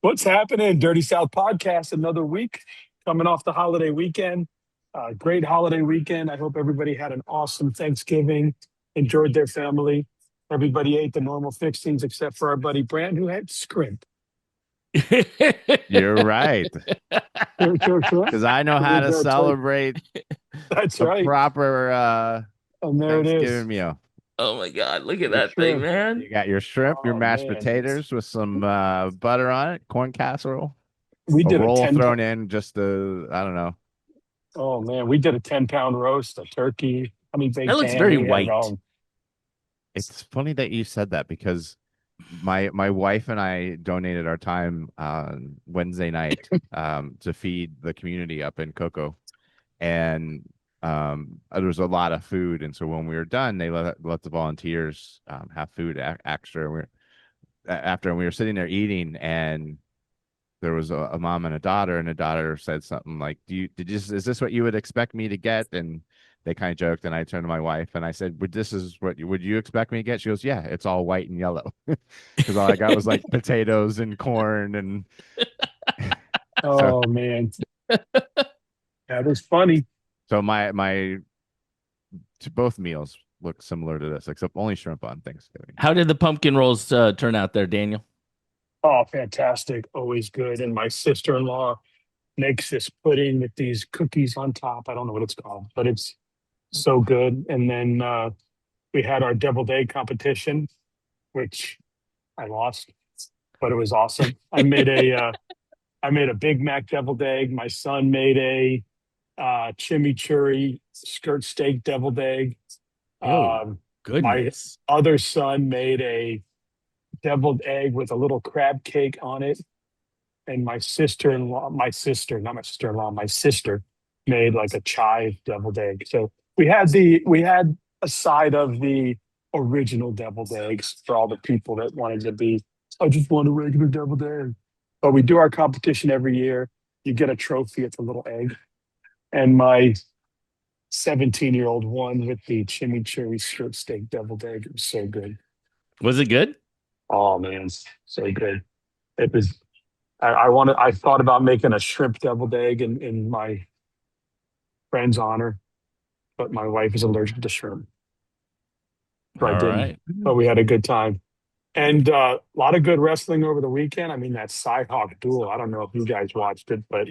What's happening? Dirty South Podcast, another week coming off the holiday weekend. Great holiday weekend. I hope everybody had an awesome Thanksgiving, enjoyed their family. Everybody ate the normal fixings except for our buddy Brand, who had scrimp. You're right. Sure, sure, sure. Because I know how With to turkey. celebrate That's a right. proper And there it is. Thanksgiving meal. Oh my God, look at For that thing, sure. man. You got your shrimp, your Oh, mashed man. potatoes with some butter on it, corn casserole, We a did a roll 10 thrown pound. in, just I don't know. Oh, man. We did a 10-pound roast, a turkey, honey That baked looks ham. very We had it white. all. It's funny that you said that because my wife and I donated our time on Wednesday night to feed the community up in Cocoa, and there was a lot of food, and so when we were done, they let the volunteers have food extra. After we were sitting there eating, and there was a mom and a daughter, and the daughter said something like, is this what you would expect me to get?" And they kind of joked, and I turned to my wife and I said, would you expect me to get?" She goes, "Yeah, it's all white and yellow." Because all I got was like potatoes and corn, and so Oh, man. That was funny. my to both meals look similar to this, except only shrimp on Thanksgiving. How did the pumpkin rolls turn out there, Daniel? Oh, fantastic. Always good. And my sister-in-law makes this pudding with these cookies on top. I don't know what it's called, but it's so good. And then we had our deviled egg competition, which I lost, but it was awesome. I made a Big Mac deviled egg. My son made a chimichurri skirt steak deviled egg. Oh, Um, my goodness. other son made a deviled egg with a little crab cake on it. And not my sister-in-law, my sister made like a chive deviled egg. So we had a side of the original deviled eggs for all the people that wanted to be, I just want a regular deviled egg. But we do our competition every year. You get a trophy, it's a little egg. And my 17-year-old won with the chimichurri strip steak deviled egg. It was so good. Was it good? Oh man, so good. It was I thought about making a shrimp deviled egg in my friend's honor, but my wife is allergic to shrimp, so I All didn't. right. But we had a good time. And a lot of good wrestling over the weekend. I mean, that Cyhawk duel. I don't know if you guys watched it, but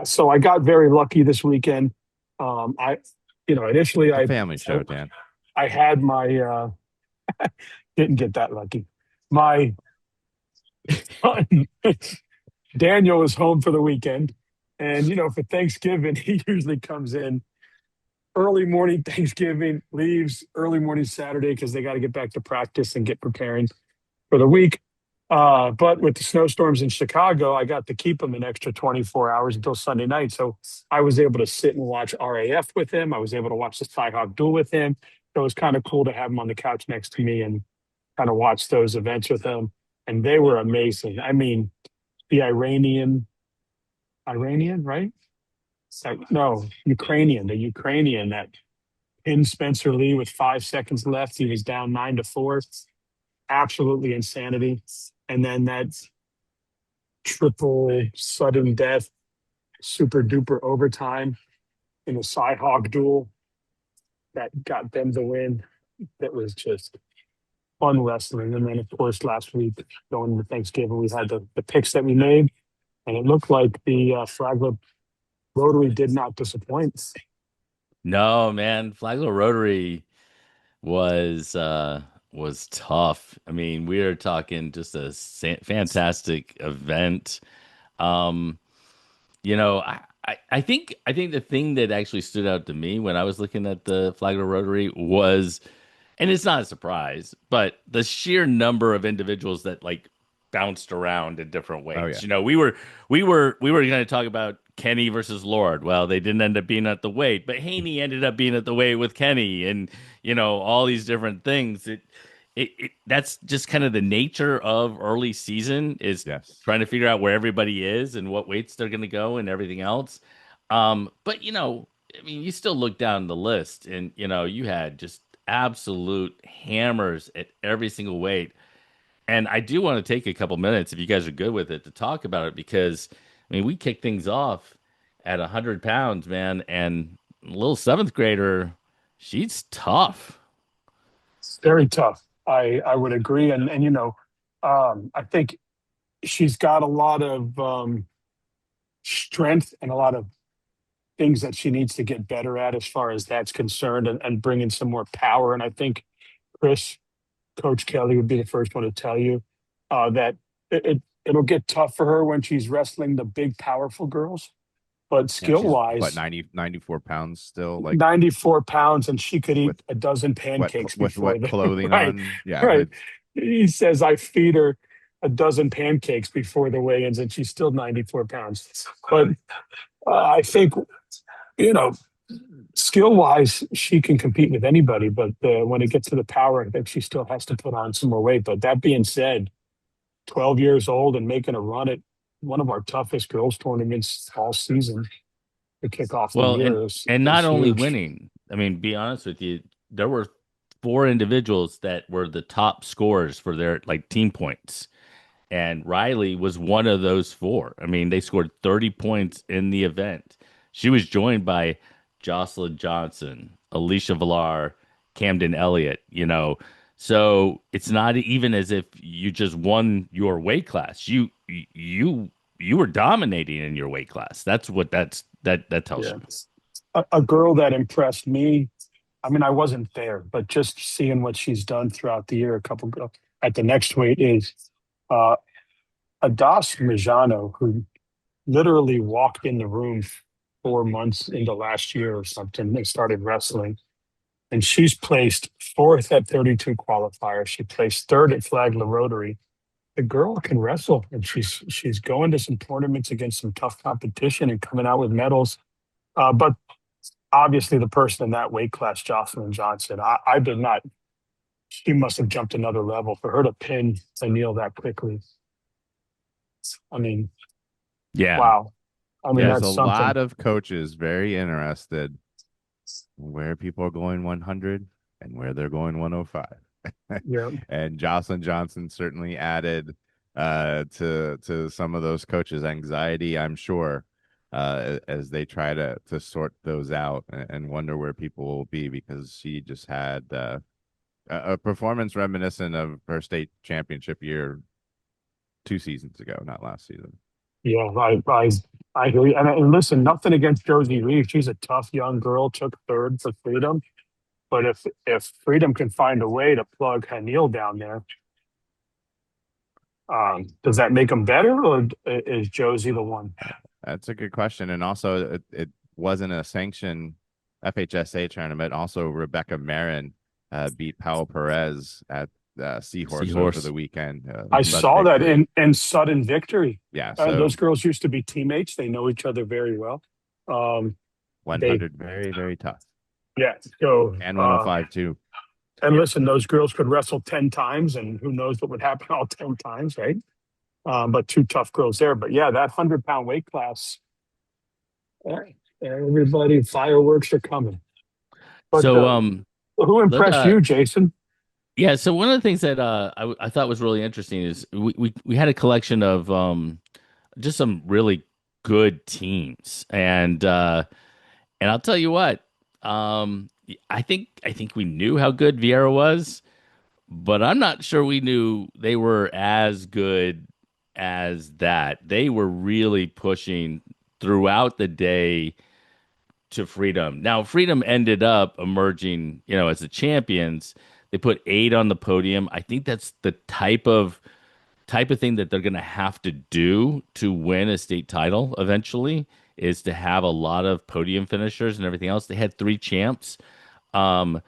so I got very lucky this weekend. I, initially It's a family I, show, Dan. I had my didn't get that lucky. My son Daniel was home for the weekend, and for Thanksgiving he usually comes in early morning Thanksgiving, leaves early morning Saturday because they got to get back to practice and get preparing for the week. But with the snowstorms in Chicago, I got to keep him an extra 24 hours until Sunday night. So I was able to sit and watch RAF with him. I was able to watch the Cyhawk duel with him. So it was kind of cool to have him on the couch next to me and kind of watch those events with him. And they were amazing. I mean, the Iranian, right? No, the Ukrainian that pinned Spencer Lee with 5 seconds left. He was down 9-4. Absolutely insanity. And then that triple sudden death, super duper overtime in the Cyhawk duel that got them the win. That was just fun wrestling. And then, of course, last week going into Thanksgiving, we had the picks that we made, and it looked like the Flagler Rotary did not disappoint. No, man. Flagler Rotary was tough. I mean, we are talking just a fantastic event. Um, I think the thing that actually stood out to me when I was looking at the Flagler Rotary was, and it's not a surprise, but the sheer number of individuals that like bounced around in different Oh ways. yeah. We were going to talk about Kenny versus Lord. Well, they didn't end up being at the weight, but Haney ended up being at the weight with Kenny, and all these different things. That's just kind of the nature of early season, is Yes. trying to figure out where everybody is and what weights they're going to go and everything else. But I mean, you still look down the list, and you had just absolute hammers at every single weight. And I do want to take a couple minutes, if you guys are good with it, to talk about it because I mean we kick things off at 100 pounds, man, and a little seventh grader, she's tough. It's very tough. I would agree, and I think she's got a lot of strength and a lot of things that she needs to get better at as far as that's concerned, and bring in some more power. And I think Chris, Coach Kelly, would be the first one to tell you that it'll get tough for her when she's wrestling the big, powerful girls. But Yeah, skill she's what, wise, 94 pounds still, like 94 pounds, and she could eat with a dozen pancakes with before what the clothing right, on. Yeah, right. it's He says I feed her a dozen pancakes before the weigh-ins, and she's still 94 pounds. But I think you know, skill wise, she can compete with anybody. But when it gets to the power, I think she still has to put on some more weight. But that being said, 12 years old and making a run at one of our toughest girls tournaments all season to kick off the Well, and year and is not only huge. winning, I mean, be honest with you, there were four individuals that were the top scorers for their like team points. And Riley was one of those four. I mean, they scored 30 points in the event. She was joined by Jocelyn Johnson, Alicia Villar, Camden Elliott, you know. So it's not even as if you just won your weight class. You were dominating in your weight class. That's what that tells Yeah. you. A girl that impressed me. I mean, I wasn't there, but just seeing what she's done throughout the year, at the next weight is uh, Adas Mijano, who literally walked in the room 4 months into last year or something and started wrestling. And she's placed fourth at 32 qualifier. She placed third at Flagler Rotary. The girl can wrestle, and she's going to some tournaments against some tough competition and coming out with medals. But obviously, the person in that weight class, Jocelyn Johnson, I did not. She must have jumped another level for her to pin O'Neill that quickly. I mean, Yeah. wow. I mean, Yeah. there's that's a something. lot of coaches very interested where people are going 100 and where they're going 105. Yeah, And Jocelyn Johnson certainly added to some of those coaches' anxiety, I'm sure, as they try to sort those out and wonder where people will be because she just had a performance reminiscent of her state championship year 2 seasons ago, not last season. yeah. I hear you. And listen, nothing against Josie Reeve. She's a tough young girl. Took third for Freedom. But if Freedom can find a way to plug Hanil down there, does that make them better, or is Josie the one? That's a good question. And also, it wasn't a sanctioned FHSA tournament. Also, Rebecca Marin beat Powell Perez at Seahorse over Seahorse. the weekend. I Sudden saw that victory. in sudden victory. Yeah, Those so girls used to be teammates. They know each other very well. Um, they 100, very, very tough. yeah. So And 105 too. and listen, those girls could wrestle 10 times, and who knows what would happen all 10 times, right? But two tough girls there. But yeah, that 100 pound weight class, eh, everybody, fireworks are coming. But So who let impressed you, Jason? yeah, so one of the things that I thought was really interesting is we had a collection of just some really good teams, and I'll tell you what, I think we knew how good Vieira was, but I'm not sure we knew they were as good as that. They were really pushing throughout the day to Freedom. Now, Freedom ended up emerging, as the champions. They put 8 on the podium. I think that's the type of thing that they're going to have to do to win a state title eventually is to have a lot of podium finishers and everything else. They had 3 champs. Um,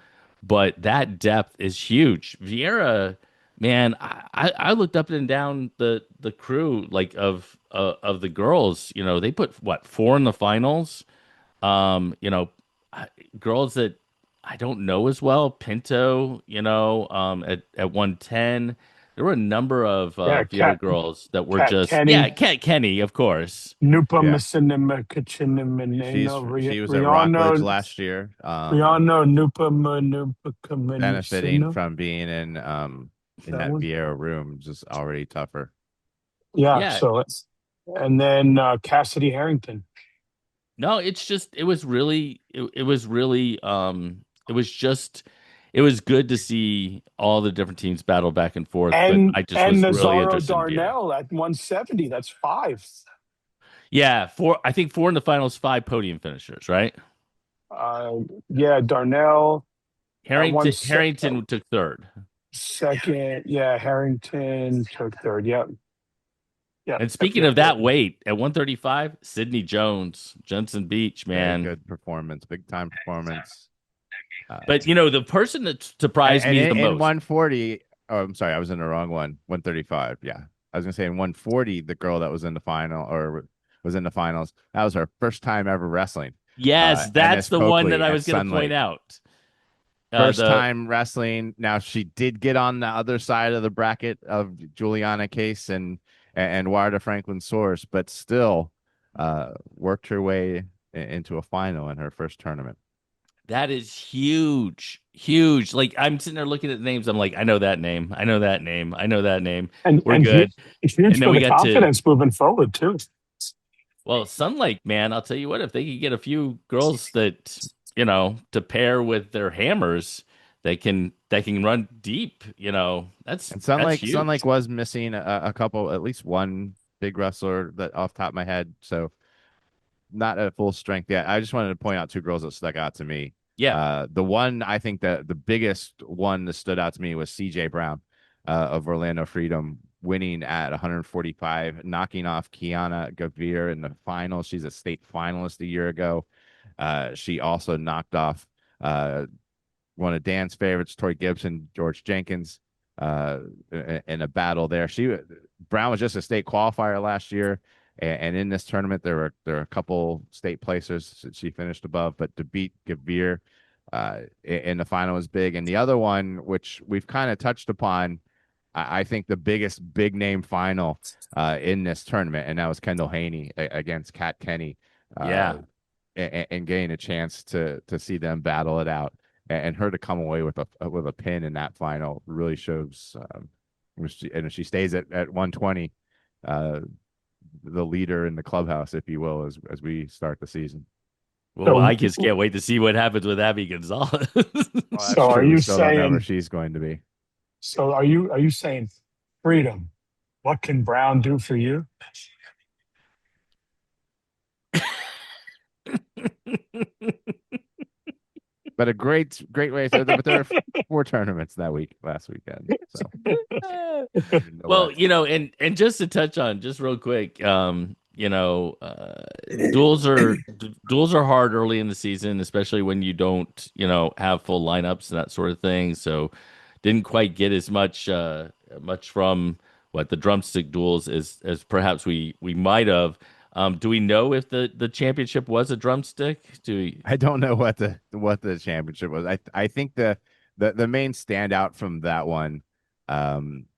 but that depth is huge. Vieira, man, I looked up and down the crew like of the girls. They put what 4 in the finals. Um, you know, girls that I don't know as well. Pinto, at 110. There were a number of Yeah, Vieira girls that were Cat just Kenny, Kenny, of course. Nupa Yeah. Masinima Kachinamaneno, She was at Rockledge Rihanna, last year, Rihanna, Nupa Manupa benefiting Kamanisino. from being in in that that one. Vieira room, just already tougher. Yeah. Yeah. So and then Cassidy Harrington. No, it's just it was just it was good to see all the different teams battle back and forth, but I just And was really Nazaro interested in Vieira. Darnell at 170. That's five. Yeah, I think four in the finals, five podium finishers, right? Uh, yeah, Darnell at Harrington took third. second. Yeah, Harrington took third. Yep. Yep. And Yep. speaking Yep. of Yep. that weight, at 135, Sydney Jones, Jensen Beach, Very man. good performance, big time performance. But the person that And, surprised and me the in most. 140, oh, I'm sorry, I was in the wrong one. 135. Yeah. I was gonna say in 140, the girl that was in the final or was in the finals, that was her first time ever wrestling. Yes, that's Ennis the one that Coakley I at was going to Sun point Lake. out. First The time wrestling. Now she did get on the other side of the bracket of Juliana Case and Warda Franklin Source, but still worked her way into a final in her first tournament. That is huge, huge. Like I'm sitting there looking at the names. I'm like, I know that name. I know that name. I know that name. We're And good. it's huge And then for we the got to confidence moving forward too. Sun Lake, man. I'll tell you what. If they could get a few girls that to pair with their hammers, they can run deep. And that's Sun huge. Lake was missing a couple, at least one big wrestler that off the top of my head. So not at full strength yet. I just wanted to point out two girls that stuck out to me. Yeah, The one I think that the biggest one that stood out to me was CJ Brown of Orlando Freedom winning at 145, knocking off Kiana Gavir in the finals. She's a state finalist a year ago. She also knocked off one of Dan's favorites, Tori Gibson, George Jenkins, uh, in a battle there. Brown was just a state qualifier last year, and in this tournament there were a couple state placers that she finished above, but to beat Gavir in the final was big. And the other one, which we've kind of touched upon, I think the biggest big name final in this tournament, and that was Kendall Haney against Kat Kenny. yeah. And getting a chance to see them battle it out, and her to come away with a pin in that final really shows. And if she stays at 120, uh, the leader in the clubhouse, if you will, as we start the season. Well, So I just can't wait to see what happens with Abby Gonzalez. Well, that's so are true. We you still don't know where saying she's going to be. so are you saying freedom? What can Brown do for you? But a great race. But there were four tournaments last weekend. So Well, and just to touch on just real quick, duels are hard early in the season, especially when you don't, have full lineups and that sort of thing. So didn't quite get as much from what the drumstick duels as perhaps we might have. Do we know if the championship was a drumstick? I don't know what the championship was. I think the main standout from that one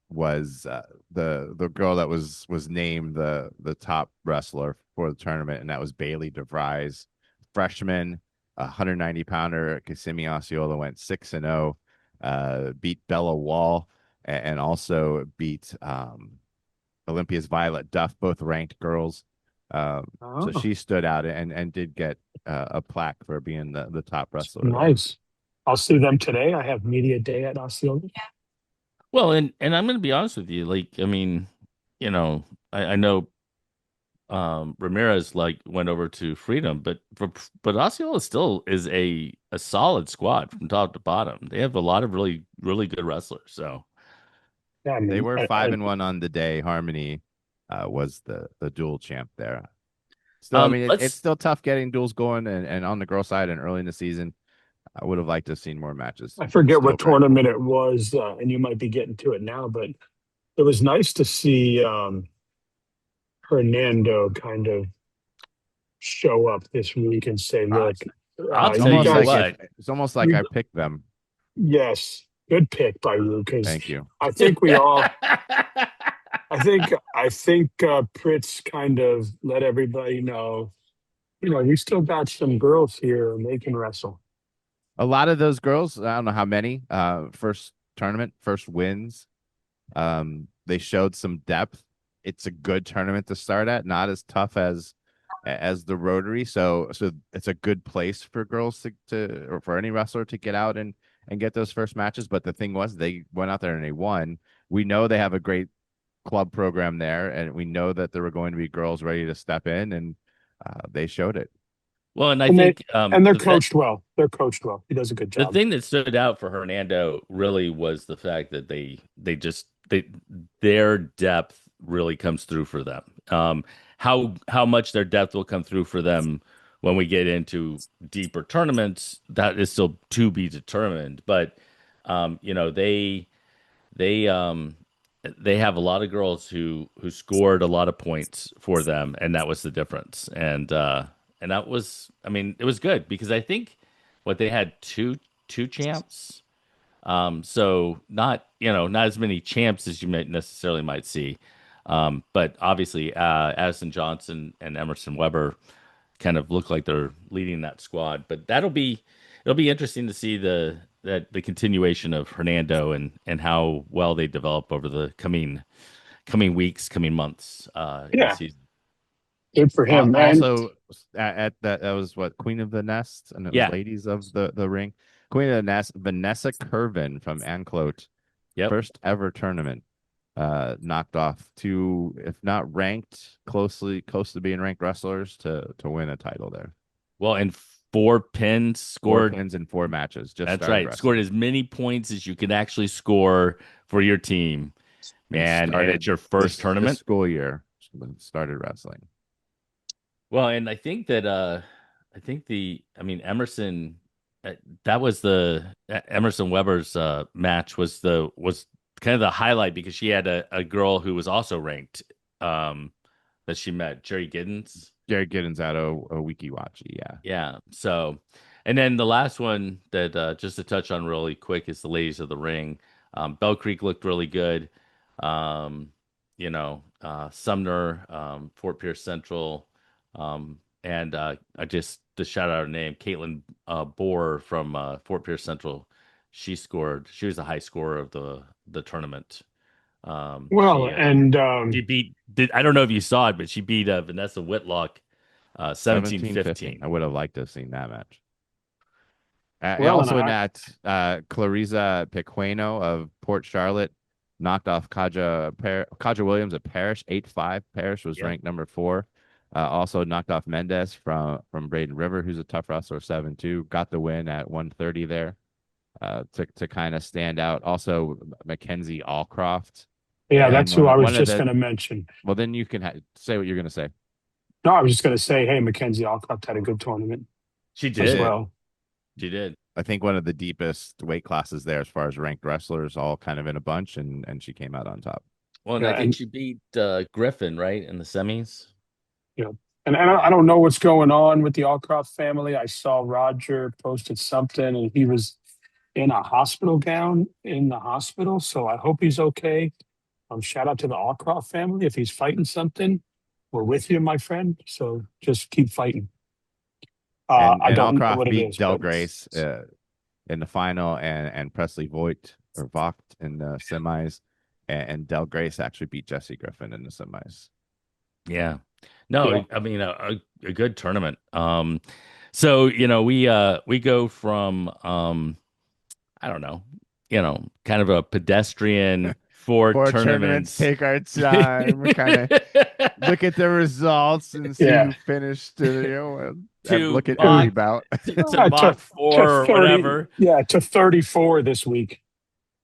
was the girl that was named the top wrestler for the tournament, and that was Bailey DeVries, freshman, 190 pounder. Kissimmee Osceola went 6-0, beat Bella Wall, and also beat Olympia's Violet Duff, both ranked girls. So Oh, she stood out and did get a plaque for being the top wrestler there. nice. I'll see them today. I have media day at Osceola. Well, and I'm going to be honest with you. Like, I mean, I know Ramirez like went over to Freedom, but Osceola still is a solid squad from top to bottom. They have a lot of really really good wrestlers. So Yeah, I They mean, were 5-1 on the day. Harmony was the dual champ there. Still, I mean, it's let's still tough getting duels going, and on the girl side and early in the season, I would have liked to have seen more matches. I forget Still what very cool. tournament it was, and you might be getting to it now, but it was nice to see Hernando kind of show up this week and say, Uh, "Look, I'll It's tell you almost you like guys, what. it's almost like you I picked them. yes, good pick by you because Thank you. I think we all, I think Pritz kind of let everybody know, we still got some girls here and they can wrestle." A lot of those girls, I don't know how many, first tournament, first wins. They showed some depth. It's a good tournament to start at, not as tough as the Rotary. So it's a good place for girls to or for any wrestler to get out and get those first matches. But the thing was, they went out there and they won. We know they have a great club program there, and we know that there were going to be girls ready to step in, and they showed it. Well, and I And they think and they're coached well. They're coached well. He does a good the job. thing that stood out for Hernando really was the fact that they their depth really comes through for them. How much their depth will come through for them when we get into deeper tournaments, that is still to be determined. But you know, they they have a lot of girls who scored a lot of points for them, and that was the difference. And that was, I mean, it was good because I think what they had two champs. So not, you know, not as many champs as you might necessarily might see. But obviously, Addison Johnson and Emerson Weber kind of look like they're leading that squad. But it'll be interesting to see the continuation of Hernando and how well they develop over the coming weeks, coming months in the Yeah, season. good for him. And Also, at that was what Queen of the Nest, and it was Yeah. Ladies of the Ring. Queen of the Nest, Vanessa Curvin from Anclote, Yep. first ever tournament, knocked off two, if not ranked, close to being ranked wrestlers to win a title there. Well, and four pins Four scored. pins in four matches. Just That's started right. Scored wrestling as many points as you can actually score for your team. and And it's started your first this tournament. school year. Started wrestling. Well, and I think that I think I mean Emerson that was the Emerson Weber's match was kind of the highlight because she had a girl who was also ranked that she met, Jerry Giddens. Jared Giddens out of Wiki Watchy, yeah. Yeah. So, and then the last one that just to touch on really quick is the Ladies of the Ring. Bell Creek looked really good. Um, you know, Sumner, Fort Pierce Central, and I just to shout out her name, Caitlin Bohr from Fort Pierce Central. She scored. She was the high scorer of the tournament. well, and She beat. I don't know if you saw it, but she beat Vanessa Whitlock 17-15. 17-15. I would have liked to have seen that match. well, and Also in I that, Clarisa Pequeno of Port Charlotte knocked off Kaja Williams at Parrish 8-5. Parrish was Yep. ranked number 4. Also knocked off Mendez from Braden River, who's a tough wrestler, 7-2. Got the win at 130 there. To kind of stand out. Also Mackenzie Allcroft. yeah, And that's who I was one of just the going to mention. well, then you can say what you're going to say. No, I was just going to say, hey, Mackenzie Alcott had a good tournament She as did. well. She did. I think one of the deepest weight classes there as far as ranked wrestlers, all kind of in a bunch, and she came out on top. Well, and Yeah, I think she beat Griffin, right, in the semis. you know, and I don't know what's going on with the Alcroft family. I saw Roger posted something, and he was in a hospital gown in the hospital. So I hope he's okay. Shout out to the Alcroft family. If he's fighting something, we're with you, my friend. So just keep fighting. I And don't know Allcroft what it beat is, Del but Grace in the final, and Presley Vogt in the semis, and Del Grace actually beat Jesse Griffin in the semis. Yeah. No, yeah, I mean a good tournament. So you know we go from I don't know, you know, kind of a pedestrian four Four tournaments, tournaments. take our time, kind of look at the results and see yeah. who finished. And to look at every mock bout. to To mock to four or 30, whatever. yeah, to 34 this week.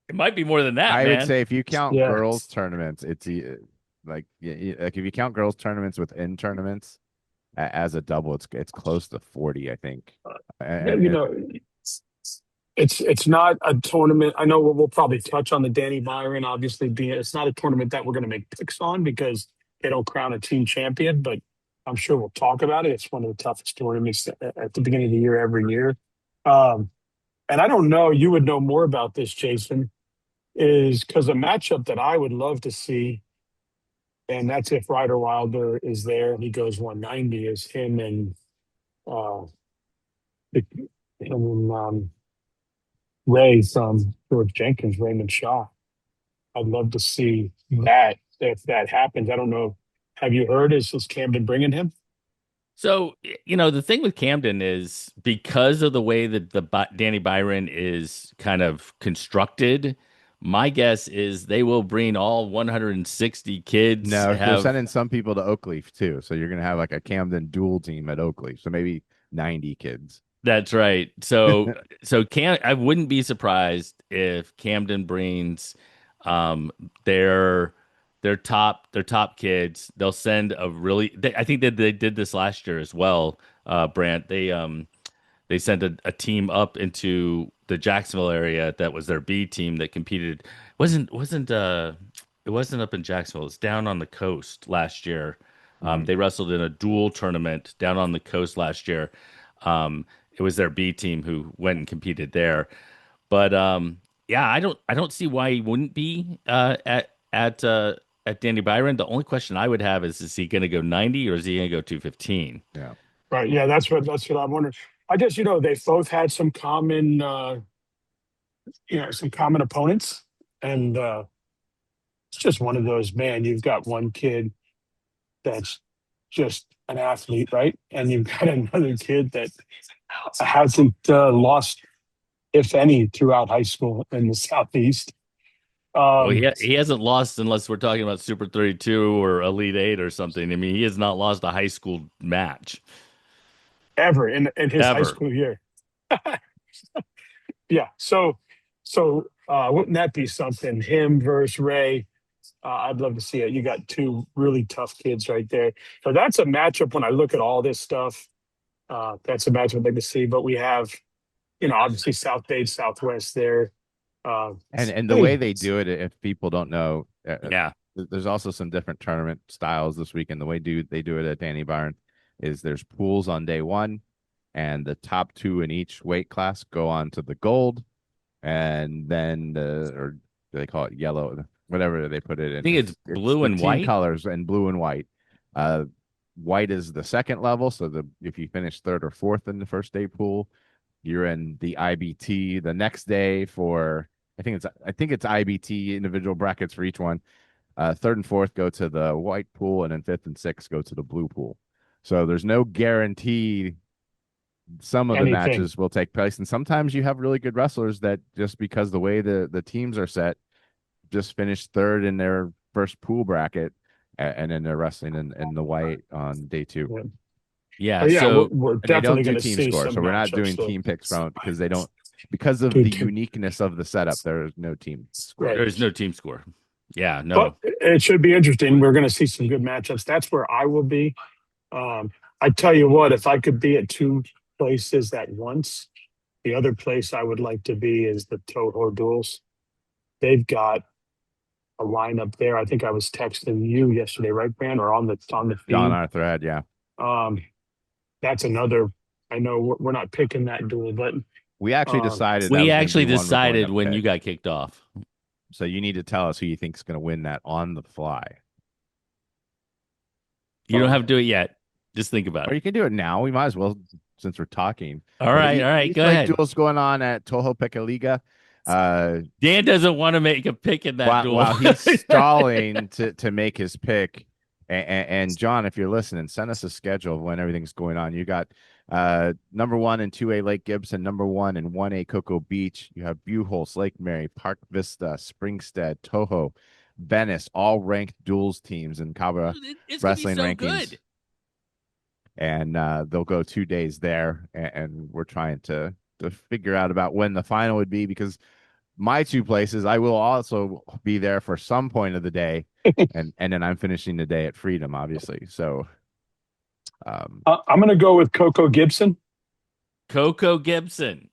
It might be more than that, I would man. say if you count Yeah. girls tournaments, it's like like if you count girls tournaments within tournaments as a double, it's close to 40, I think. Yeah, And it's not a tournament. I know we'll probably touch on the Danny Byron, obviously being it's not a tournament that we're going to make picks on because they don't crown a team champion, but I'm sure we'll talk about it. It's one of the toughest tournaments at the beginning of the year every year. Um, and I don't know, you would know more about this, Jason, is because a matchup that I would love to see, and that's if Ryder Wilder is there and he goes 190, is him and uh, him and Ray from George Jenkins, Raymond Shaw. I'd love to see that if that happens. I don't know. Have you heard? Is Camden bringing him? So, the thing with Camden is because of the way that Danny Byron is kind of constructed, my guess is they will bring all 160 kids No, they're have sending some people to Oakleaf too. So you're gonna have like a Camden dual team at Oakleaf. So maybe 90 kids. That's right. So I wouldn't be surprised if Camden brings um their their top kids. They'll send a really I think that they did this last year as well, Brant. They sent a team up into the Jacksonville area that was their B team that competed. It wasn't up in Jacksonville. It's down on the coast last year. Mhm. They wrestled in a dual tournament down on the coast last year. It was their B team who went and competed there. But yeah, I don't see why he wouldn't be at Danny Byron. The only question I would have is he going to go 90 or is he going to go 215? Yeah. Right. Yeah, that's what I'm wondering. I guess they've both had some common some common opponents, and it's just one of those. Man, you've got one kid that's just an athlete, right? And you've got another kid that hasn't lost, if any, throughout high school in the southeast. Well, Um, he hasn't lost unless we're talking about Super 32 or Elite Eight or something. I mean, he has not lost a high school match Ever in his high ever. school year. Yeah. So wouldn't that be something? Him versus Ray. I'd love to see it. You got two really tough kids right there. So that's a matchup when I look at all this stuff. That's a matchup I'd like to see. But we have, obviously South Bay, Southwest there. Uh, And the way hey, they do it, if people don't know, Yeah. there's also some different tournament styles this weekend. The way they do it at Danny Byron is there's pools on day one, and the top two in each weight class go on to the gold, and then or they call it yellow, whatever they put it I in. think it's It's blue the and team white. colors and blue and white. Uh, White is the second level, so if you finish third or fourth in the first day pool, you're in the IBT the next day for I think it's IBT individual brackets for each one. Third and fourth go to the white pool, and then fifth and sixth go to the blue pool. So there's no guarantee some of the anything. matches will take place, and sometimes you have really good wrestlers that just because the way the teams are set, just finish third in their first pool bracket, and then they're wrestling in the white on day two. Yeah. Yeah. But yeah, we're, So we're And they definitely don't going do to team see score, some so we're not matchups. doing So, team picks from it because they don't because of the dude, uniqueness of the setup. There is no team score. right. there's no team score. Yeah. But No. it should be interesting. We're going to see some good matchups. That's where I will be. I tell you what, if I could be at two places at once, the other place I would like to be is the Toho Duels. They've got a lineup there. I think I was texting you yesterday, right, Brand, or on the John feed. Arthur had, yeah. Um, that's another. I know we're not picking that duel, but We actually um, decided that We was going to be actually one we're going decided to when you pick. got kicked off. So you need to tell us who you think is going to win that on the fly. You don't have to do it yet. Just think about Or it. you can do it now. We might as well since we're talking. All right. All right. East Go Lake ahead. Duel's going on at Toho Pekaliga. Dan doesn't want to make a pick in that duel. While he's stalling to make his pick, and John, if you're listening, send us a schedule of when everything's going on. You got number one in 2A Lake Gibson, number one in 1A Cocoa Beach. You have Buchholz, Lake Mary, Park Vista, Springstead, Toho, Venice, all ranked duels teams in Cabra It's gonna be wrestling so rankings. good. And they'll go 2 days there, and we're trying to figure out about when the final would be because my two places, I will also be there for some point of the day, and then I'm finishing the day at Freedom, obviously. So, I'm going to go with Coco Gibson. Coco Gibson.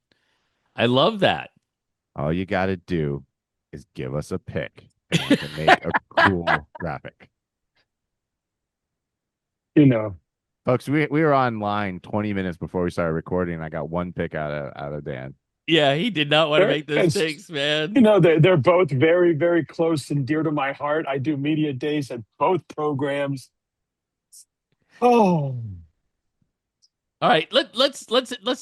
I love that. all you got to do is give us a pick, and I can make a cool graphic. You know, Folks, we were online 20 minutes before we started recording, and I got one pick out of Dan. Yeah, he did not want to make those it's, picks, man. they're both very, very close and dear to my heart. I do media days at both programs. Oh, All right, let's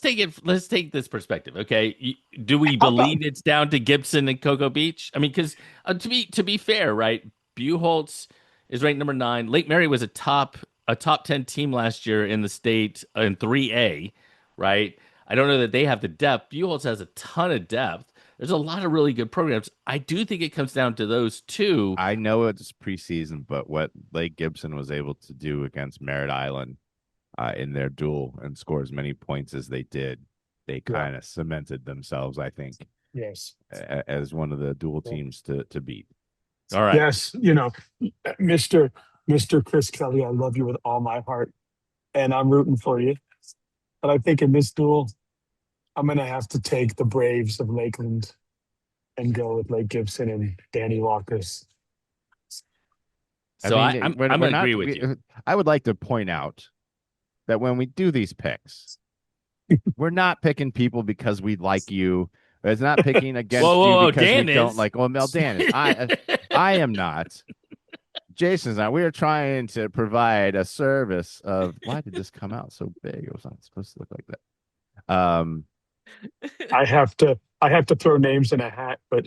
take it. Let's take this perspective. Okay, do we How about believe it's down to Gibson and Cocoa Beach? I mean, because to be fair, right? Buchholz is ranked number 9. Lake Mary was a top 10 team last year in the state in 3A, right? I don't know that they have the depth. Buchholz has a ton of depth. There's a lot of really good programs. I do think it comes down to those two. I know it's preseason, but what Lake Gibson was able to do against Merritt Island in their duel and score as many points as they did, they yeah, kind of cemented themselves, I think, yes. as one of the dual Yeah. teams to beat. All right. Yes, Mr. Mr. Chris Kelly, I love you with all my heart, and I'm rooting for you. But I think in this duel, I'm gonna have to take the Braves of Lakeland and go with Lake Gibson and Danny Walker's. I So mean, I'm gonna agree with you. I would like to point out that when we do these picks, we're not picking people because we like you. It's not picking Whoa, against whoa, you whoa! because we Dan don't is. like. Well, Mel Dan is. I am not. Jason's not. We are trying to provide a service of. Why did this come out so big? It was not supposed to look like that. I have to throw names in a hat, but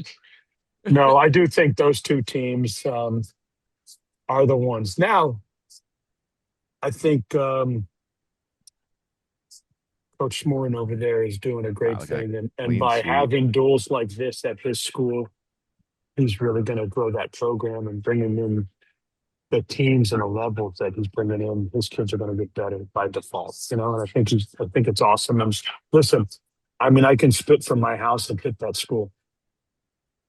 no, I do think those two teams are the ones. Now, I think Coach Smorin over there is doing a Wow, great look at thing, that and clean by sweep. having duels like this at his school, he's really going to grow that program and bringing in the teams and the levels that he's bringing in. His kids are going to get better by default, and I think it's awesome. And listen, I mean, I can spit from my house and hit that school,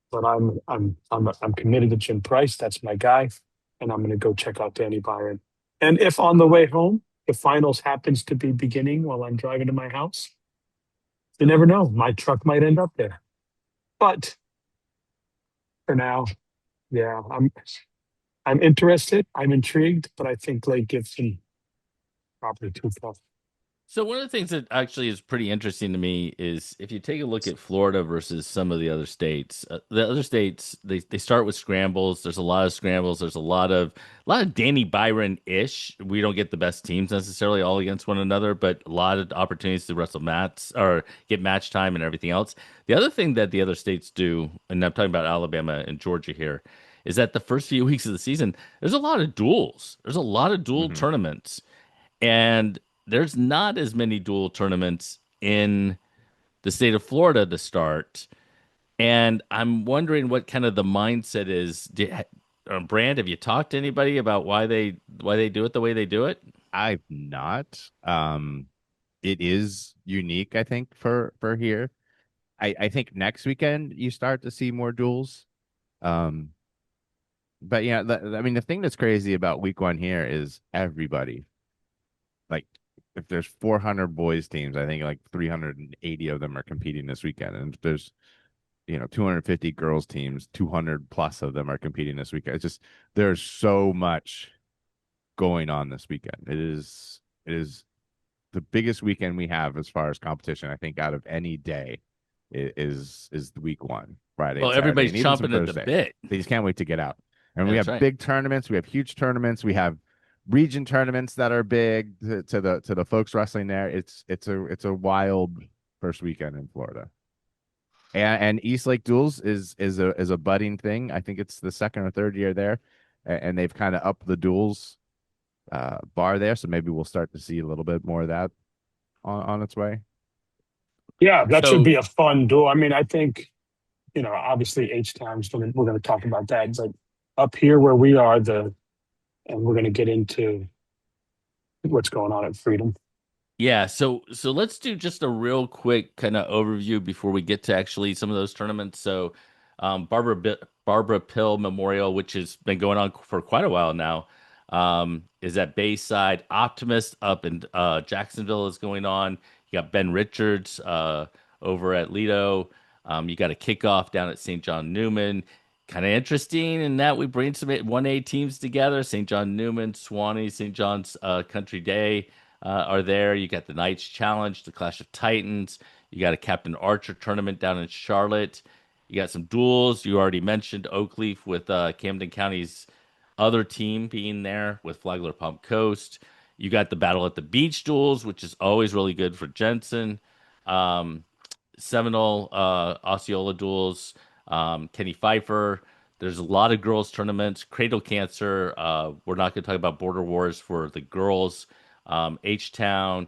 but I'm committed to Jim Price. That's my guy, and I'm going to go check out Danny Byron. And if on the way home the finals happens to be beginning while I'm driving to my house, you never know. My truck might end up there. But for now, yeah, I'm interested. I'm intrigued, but I think Lake Gibson probably too tough. So one of the things that actually is pretty interesting to me is if you take a look at Florida versus some of the other states they start with scrambles. There's a lot of scrambles. There's a lot of Danny Byron ish. We don't get the best teams necessarily all against one another, but a lot of opportunities to wrestle mats or get match time and everything else. The other thing that the other states do, and I'm talking about Alabama and Georgia here, is that the first few weeks of the season there's a lot of duels. There's a lot of dual Hmm. tournaments. And there's not as many dual tournaments in the state of Florida to start. And I'm wondering what kind of the mindset is. Brand, have you talked to anybody about why they do it the way they do it? I've not. It is unique, I think, for here. I think next weekend you start to see more duels. Um, but yeah, I mean, the thing that's crazy about week one here is everybody. Like, if there's 400 boys teams, I think like 380 of them are competing this weekend, and if there's 250 girls teams, 200 plus of them are competing this weekend. It's just there's so much going on this weekend. It is the biggest weekend we have as far as competition. I think out of any day is the week one, Friday Well, and Saturday, everybody's and even some chomping at the Thursday. bit. They just can't wait to get out. And we That's have right. big tournaments. We have huge tournaments. We have region tournaments that are big to the folks wrestling there. It's a wild first weekend in Florida. And East Lake Duels is a budding thing. I think it's the second or third year there, and they've kind of upped the duels bar there. So maybe we'll start to see a little bit more of that on its way. Yeah, that should So be a fun duel. I mean, I think obviously H times we're going to talk about that. But up here where we are, and we're going to get into what's going on at Freedom. yeah, so let's do just a real quick kind of overview before we get to actually some of those tournaments. So, Barbara Pill Memorial, which has been going on for quite a while now, is at Bayside. Optimist up in Jacksonville is going on. You got Ben Richards over at Lido. You got a kickoff down at St. John Newman. Kind of interesting in that we bring some 1A teams together. St. John Newman, Swanee, St. John's Country Day are there. You got the Knights Challenge, the Clash of Titans. You got a Captain Archer tournament down in Charlotte. You got some duels. You already mentioned Oakleaf with Camden County's other team being there with Flagler Palm Coast. You got the Battle at the Beach duels, which is always really good for Jensen. Um, Seminole Osceola duels, Kenny Pfeiffer. There's a lot of girls tournaments. Cradle Cancer. We're not going to talk about Border Wars for the girls. H Town,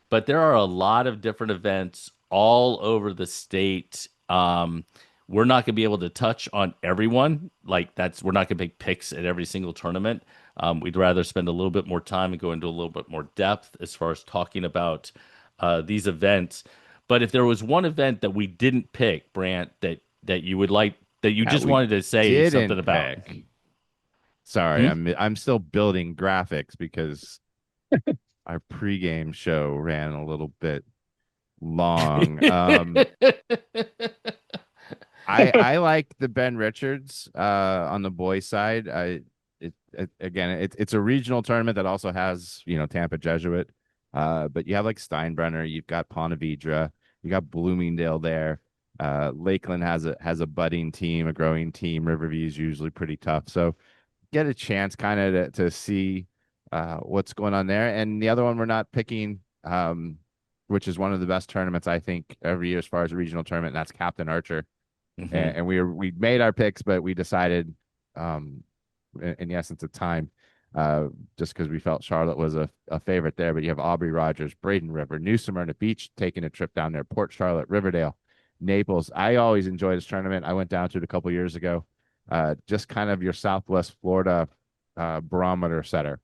but there are a lot of different events all over the state. We're not going to be able to touch on everyone. Like that's we're not going to make picks at every single tournament. We'd rather spend a little bit more time and go into a little bit more depth as far as talking about these events. But if there was one event that we didn't pick, Brant, that you would like, that you That just we wanted to say something didn't about. pick. Sorry, Hmm? I'm still building graphics because our pregame show ran a little bit long. I like the Ben Richards on the boys side. It's a regional tournament that also has Tampa Jesuit, but you have like Steinbrenner, you've got Ponte Vedra, you got Bloomingdale there. Lakeland has a budding team, a growing team. Riverview is usually pretty tough, so get a chance kind of to see what's going on there. And the other one we're not picking, which is one of the best tournaments I think every year as far as a regional tournament, and that's Captain Archer. Hmm. And we made our picks, but we decided, in the essence of time, just because we felt Charlotte was a favorite there. But you have Aubrey Rogers, Braden River, New Smyrna Beach taking a trip down there, Port Charlotte, Riverdale, Naples. I always enjoy this tournament. I went down to it a couple years ago. Just kind of your Southwest Florida barometer setter.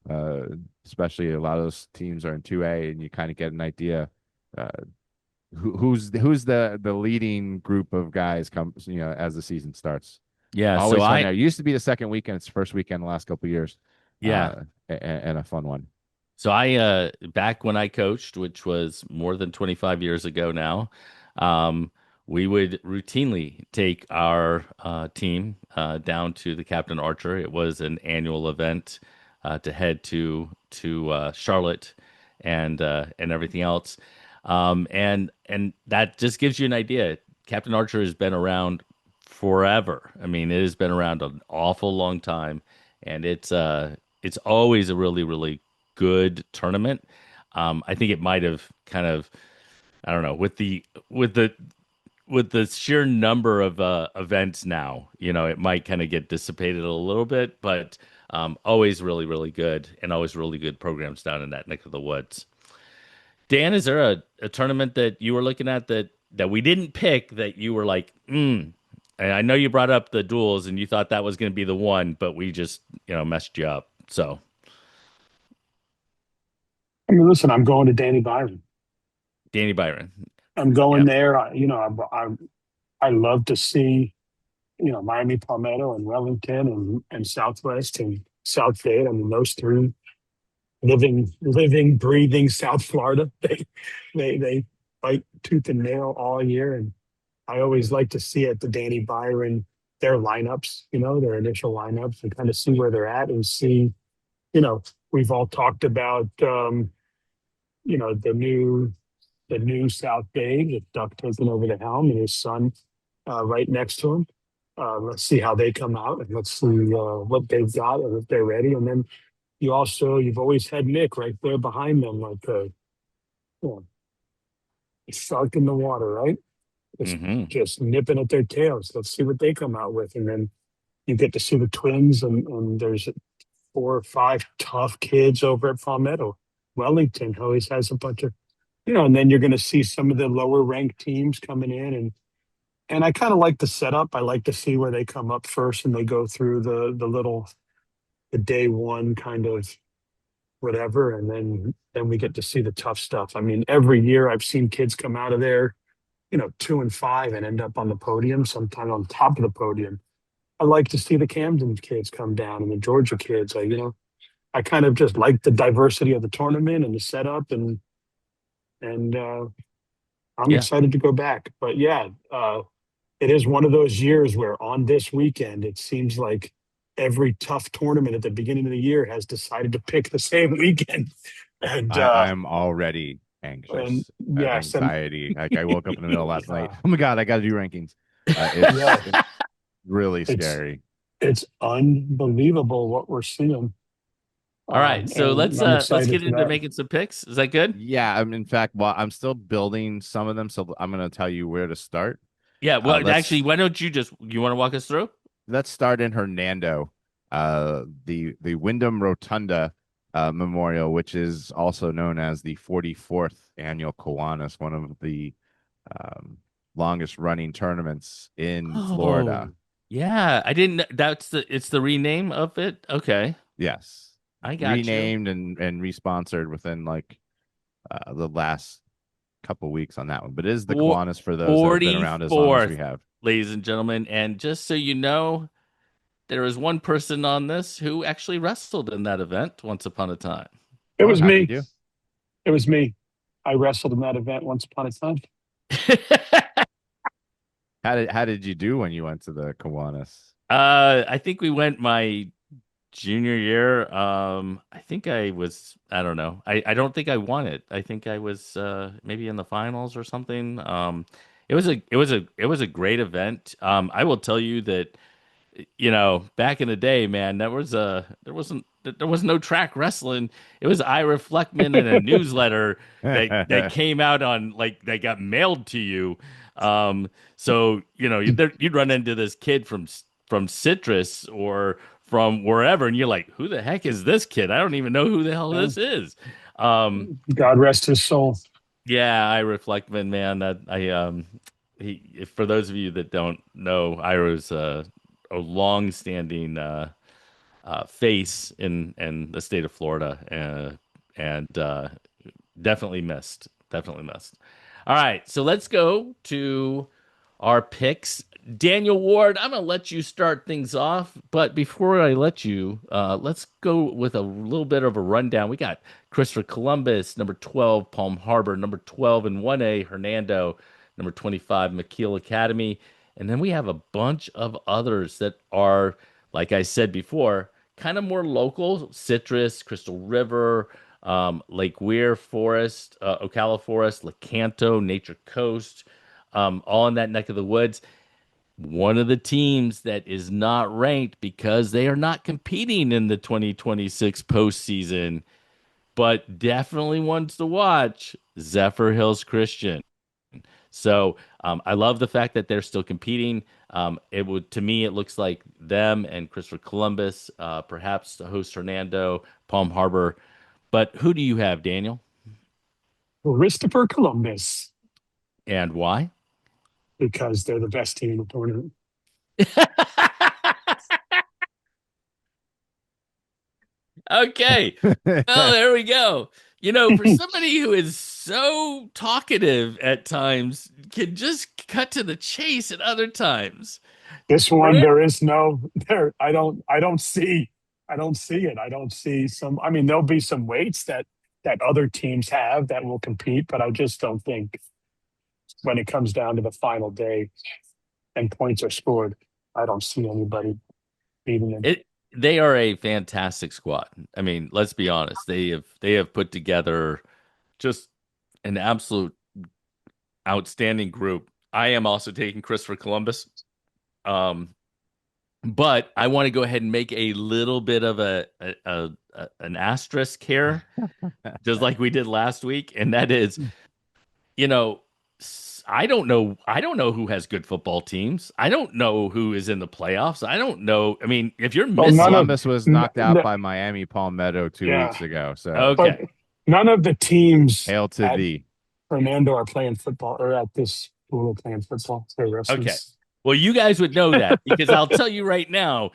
Uh, Especially a lot of those teams are in 2A, and you kind of get an idea uh, who's the leading group of guys comes as the season starts. Yeah. So Always fun I, there. It used to be the second weekend. It's the first weekend the last couple of years, yeah. and a fun one. So back when I coached, which was more than 25 years ago now, um, we would routinely take our team down to the Captain Archer. It was an annual event to head to Charlotte and everything else. And that just gives you an idea. Captain Archer has been around forever. I mean, it has been around an awful long time, and it's always a really, really good tournament. I think it might have kind of, I don't know, with the sheer number of events now, it might kind of get dissipated a little bit, but always really, really good, and always really good programs down in that neck of the woods. Dan, is there a tournament that you were looking at that we didn't pick that you were like, And I know you brought up the duels and you thought that was going to be the one, but we just, messed you up. So, I mean, listen, I'm going to Danny Byron. Danny Byron. I'm going Yep. there. I love to see Miami Palmetto and Wellington and Southwest and South Dade. I mean, those three living, breathing South Florida. They fight tooth and nail all year, and I always like to see at the Danny Byron their lineups, their initial lineups, and kind of see where they're at and see, we've all talked about, the new South Bay with Duck taking over the helm and his son right next to him. Let's see how they come out and let's see what they've got and if they're ready. And then you've always had Nick right there behind them, like know, a shark in the water, right? Just, Hmm. just nipping at their tails. Let's see what they come out with. And then you get to see the twins, and there's 4 or 5 tough kids over at Palmetto. Wellington always has a bunch of, and then you're going to see some of the lower ranked teams coming in, and I kind of like the setup. I like to see where they come up first and they go through the day one kind of whatever, and then we get to see the tough stuff. I mean, every year I've seen kids come out of there, 2 and 5 and end up on the podium, sometime on top of the podium. I like to see the Camden kids come down and the Georgia kids. I kind of just like the diversity of the tournament and the setup, and I'm Yeah. excited to go back. But yeah, it is one of those years where on this weekend, it seems like every tough tournament at the beginning of the year has decided to pick the same weekend. And I'm already and anxious. I have yes, and anxiety. Like I woke up in the middle of last night. uh, Oh my god, I got to do rankings. It's yeah, really it's scary. it's unbelievable what we're seeing. All right, so And I'm let's excited get for into that. making some picks. Is that good? Yeah, in fact, well, I'm still building some of them, so I'm going to tell you where to start. Yeah. Well, actually, Let's why don't you want to walk us through? let's start in Hernando, the Wyndham Rotunda Memorial, which is also known as the 44th annual Kiwanis, one of the um, longest running tournaments in Oh, Florida. yeah. I didn't. It's the rename of it. Okay, Yes, I got you. renamed and responsored within like the last couple weeks on that one. But it is the For Kiwanis for those that have been around as long as we 44th, have. ladies and gentlemen, and just so you know, there is one person on this who actually wrestled in that event once upon a time. It Oh, was how'd you me. do? It was me. I wrestled in that event once upon a time. How did you do when you went to the Kiwanis? I think we went my junior year. I think I don't know. I don't think I won it. I think I was maybe in the finals or something. It was a great event. I will tell you that back in the day, man, there was no track wrestling. It was Ira Fleckman and a newsletter that came out on like that got mailed to you. So you'd run into this kid from Citrus or from wherever, and you're like, who the heck is this kid? I don't even know who the hell Yeah. this is. Um, God rest his soul. yeah, Ira Fleckman, man. That I for those of you that don't know, Ira's a long-standing face in the state of Florida, and definitely missed. Definitely missed. All right, so let's go to our picks. Daniel Ward, I'm going to let you start things off, but before I let you, let's go with a little bit of a rundown. We got Christopher Columbus, number 12, Palm Harbor, number 12 in 1A, Hernando, number 25, McKeel Academy, and then we have a bunch of others that are, like I said before, kind of more local: Citrus, Crystal River, Lake Weir Forest, Ocala Forest, Lecanto, Nature Coast, all in that neck of the woods. One of the teams that is not ranked because they are not competing in the 2026 postseason, but definitely wants to watch Zephyr Hills Christian. So I love the fact that they're still competing. It would, to me, it looks like them and Christopher Columbus, perhaps to host Hernando, Palm Harbor. But who do you have, Daniel? Christopher Columbus, And why? because they're the best team in the tournament. Okay. Oh, there we go. For somebody who is so talkative at times, can just cut to the chase at other times. This one, Brant, there is no there. I don't see it. I don't see some. I mean, there'll be some weights that other teams have that will compete, but I just don't think when it comes down to the final day and points are scored, I don't see anybody beating them. they are a fantastic squad. I mean, let's be honest. They have put together just an absolute outstanding group. I am also taking Christopher Columbus. Um, but I want to go ahead and make a little bit of an asterisk here, just like we did last week, and that is, you know, I don't know who has good football teams. I don't know who is in the playoffs. I don't know. I mean, if you're Well, none of missing, Columbus was n- knocked out n- by Miami Palmetto 2 weeks yeah, ago. So but okay, none of the teams hail to at thee. Fernando are playing football or at this school are playing football. They're okay. wrestlers. Well, you guys would know that because I'll tell you right now,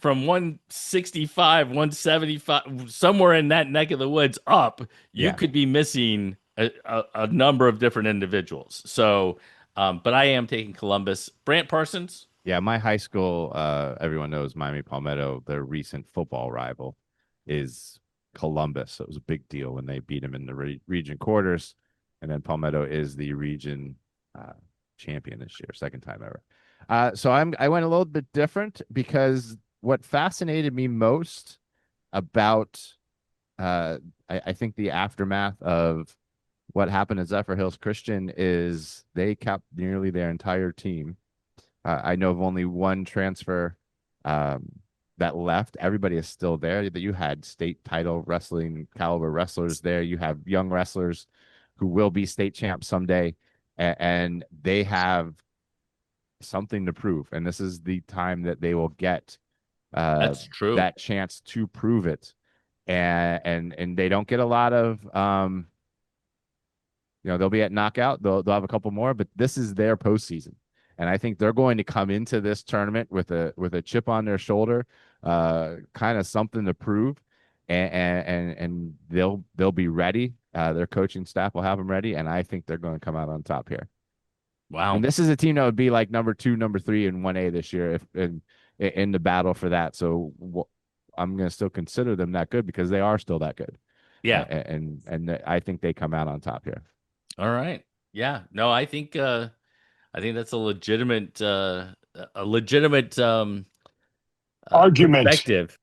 from 165, 175, somewhere in that neck of the woods up, you Yeah. could be missing a number of different individuals. So, but I am taking Columbus. Brant Parsons. Yeah, my high school, everyone knows Miami Palmetto, their recent football rival is Columbus. So it was a big deal when they beat them in the region quarters. And then Palmetto is the region uh, champion this year, second time ever. So I went a little bit different because what fascinated me most about I think the aftermath of what happened at Zephyr Hills Christian is they kept nearly their entire team. I know of only one transfer, um, that left, everybody is still there. That you had state title wrestling caliber wrestlers there. You have young wrestlers who will be state champs someday, and they have something to prove. And this is the time that they will get That's true. that chance to prove it. And they don't get a lot of they'll be at knockout. They'll have a couple more, but this is their postseason. And I think they're going to come into this tournament with a chip on their shoulder, kind of something to prove, and they'll be ready. Their coaching staff will have them ready, and I think they're going to come out on top here. And Wow. this is a team that would be like number 2, number 3 in 1A this year if in the battle for that. So I'm going to still consider them that good because they are still that good. Yeah. And I think they come out on top here. All right. Yeah. No, I think that's a legitimate Argument. perspective.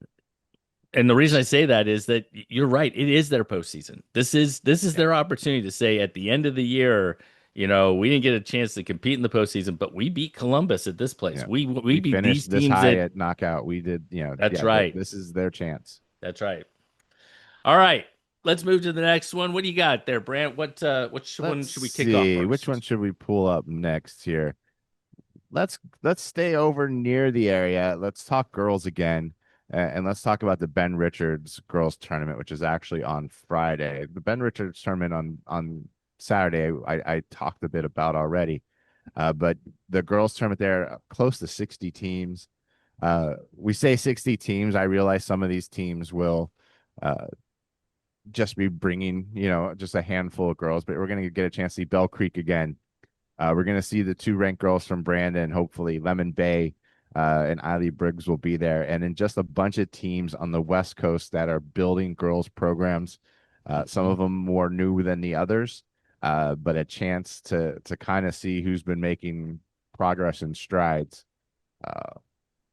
And the reason I say that is that you're right. It is their postseason. This is Yeah. their opportunity to say at the end of the year, we didn't get a chance to compete in the postseason, but we beat Columbus at this place. Yeah. We beat these Finished this teams high at. at knockout. We did, That's right. this is their chance. That's right. All right. Let's move to the next one. What do you got there, Brant? Which one Let's should we kick off see. Which one first? should we pull up next here? Let's stay over near the area. Let's talk girls again. And let's talk about the Ben Richards girls tournament, which is actually on Friday. The Ben Richards tournament on Saturday, I talked a bit about already. But the girls tournament there, close to 60 teams. We say 60 teams. I realize some of these teams will just be bringing, just a handful of girls, but we're going to get a chance to see Bell Creek again. We're going to see the 2 ranked girls from Brandon. Hopefully, Lemon Bay and Eiley Briggs will be there, and then just a bunch of teams on the West Coast that are building girls programs. Some of them more new than the others, but a chance to kind of see who's been making progress and strides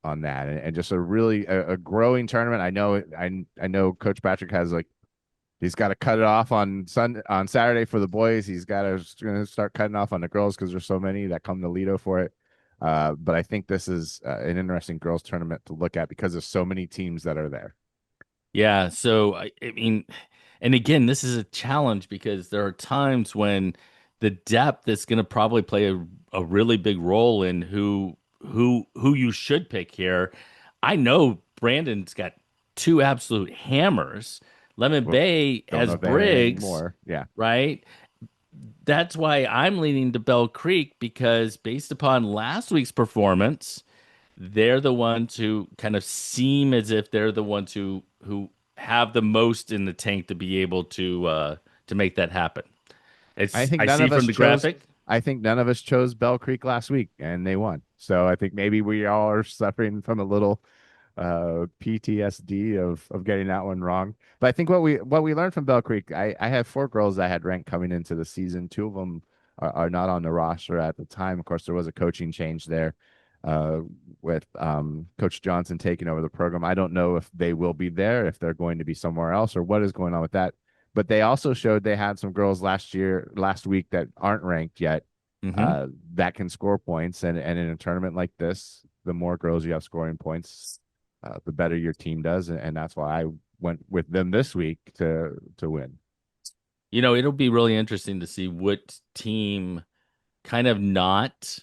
on that, and just a really a growing tournament. I know Coach Patrick has he's got to cut it off on Saturday for the boys. He's got to start cutting off on the girls because there's so many that come to Lido for it. But I think this is an interesting girls tournament to look at because there's so many teams that are there. Yeah, so I mean, and again, this is a challenge because there are times when the depth is going to probably play a really big role in who you should pick here. I know Brandon's got 2 absolute hammers. Lemon Well, Bay don't know has if they have any Briggs, more. Yeah. right? That's why I'm leaning to Bell Creek because based upon last week's performance, they're the ones who kind of seem as if they're the ones who have the most in the tank to be able to make that happen. I It's think I none see of us from the chose. graphic. I think none of us chose Bell Creek last week, and they won. So I think maybe we all are suffering from a little PTSD of getting that one wrong. But I think what we learned from Bell Creek, I have 4 girls that I had ranked coming into the season. 2 of them are not on the roster at the time. Of course, there was a coaching change there uh, with Coach Johnson taking over the program. I don't know if they will be there, if they're going to be somewhere else, or what is going on with that. But they also showed they had some girls last week that aren't ranked yet, Hmm. that can score points. And in a tournament like this, the more girls you have scoring points, the better your team does. And that's why I went with them this week to win. It'll be really interesting to see what team kind of not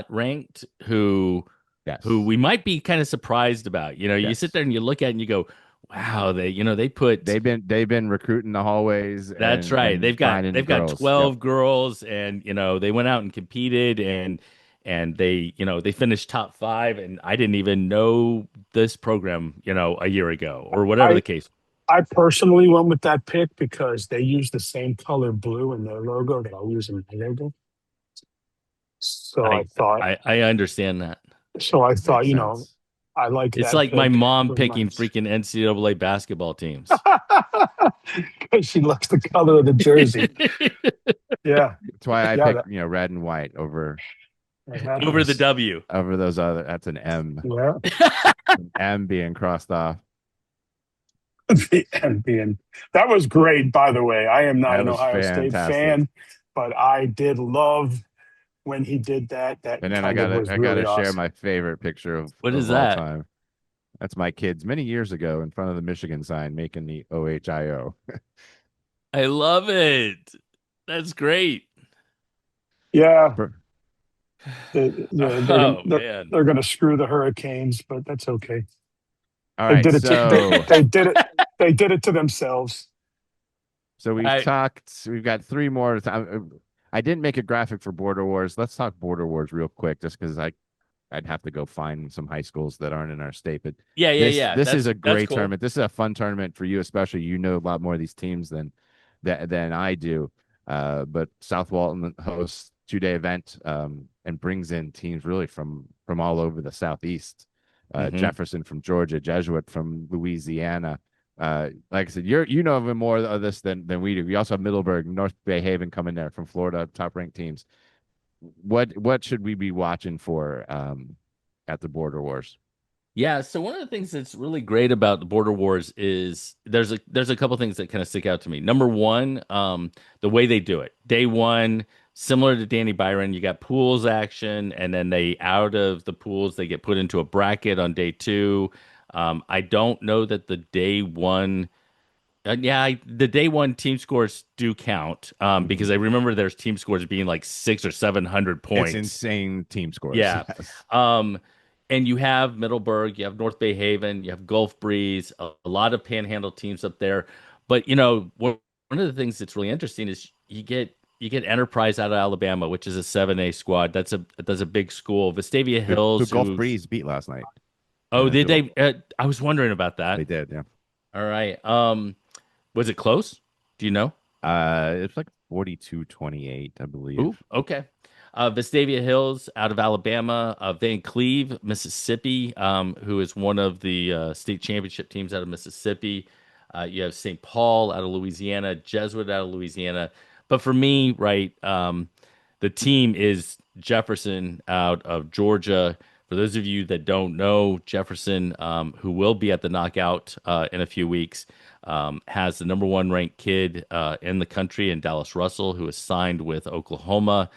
ranked who Yes. we might be kind of surprised about. You sit Yes. there and you look at it and you go, wow, they put. They've been recruiting the hallways That's and right. They've got finding they've got girls. Yep. 12 girls and they went out and competed and they finished top 5 and I didn't even know this program, a year ago or whatever I the case. I personally went with that pick because they use the same color blue in their logo that I use in my logo. So I I thought, I understand that. so I thought, Makes sense. I like It's that like my pick. It mom was picking nice. freaking NCAA basketball teams. Because she likes the color of the jersey. Yeah, That's why I yeah, picked, red and white that Over the happens. W. over those other. That's an M. Yeah, An M being crossed off. the end being that was great. By the way, I am not That an was Ohio State fantastic. fan, but I did love when he did that. That And then I kind of gotta was I really gotta share awesome. my favorite picture What is of all that? time. That's my kids many years ago in front of the Michigan sign making the OHIO. I love it. That's great. Yeah, Per- yeah, Oh man. they're gonna screw the Hurricanes, but that's okay. All They right, did it to so they did it to themselves. we've I talked. We've got three more. I didn't make a graphic for Border Wars. Let's talk Border Wars real quick, just because I'd have to go find some high schools that aren't in our state. But yeah, yeah, yeah. this is a That's great cool. tournament. This is a fun tournament for you, especially. You know a lot more of these teams than I do. But South Walton hosts 2-day event and brings in teams really from all over the southeast. Hmm. Jefferson from Georgia, Jesuit from Louisiana. Like I said, you know even more of this than we do. We also have Middleburg, North Bay Haven coming there from Florida, top ranked teams. What should we be watching for at the Border Wars? Yeah, so one of the things that's really great about the Border Wars is there's a couple things that kind of stick out to me. Number one, the way they do it. Day one, similar to Danny Byron, you got pools action, and then they out of the pools they get put into a bracket on day two. I don't know that the day one. The day one team scores do count Mhm. because I remember there's team scores being like 600 or 700 It's points. insane team scores. Yeah. Yes. Um, and you have Middleburg, you have North Bay Haven, you have Gulf Breeze, a lot of panhandle teams up there. But one of the things that's really interesting is you get Enterprise out of Alabama, which is a 7A squad. That's a big school. Vestavia Who Hills, Gulf who's Breeze beat last night, oh, did individual. they? I was wondering about They that. did, yeah. All right. Was it close? Do you know? It's like 42-28, I believe. Ooh, okay. Vestavia Hills out of Alabama, Van Cleve, Mississippi, who is one of the state championship teams out of Mississippi. You have St. Paul out of Louisiana, Jesuit out of Louisiana. But for me, right, the team is Jefferson out of Georgia. For those of you that don't know, Jefferson, who will be at the knockout in a few weeks, has the number one ranked kid in the country in Dallas Russell, who is signed with Oklahoma.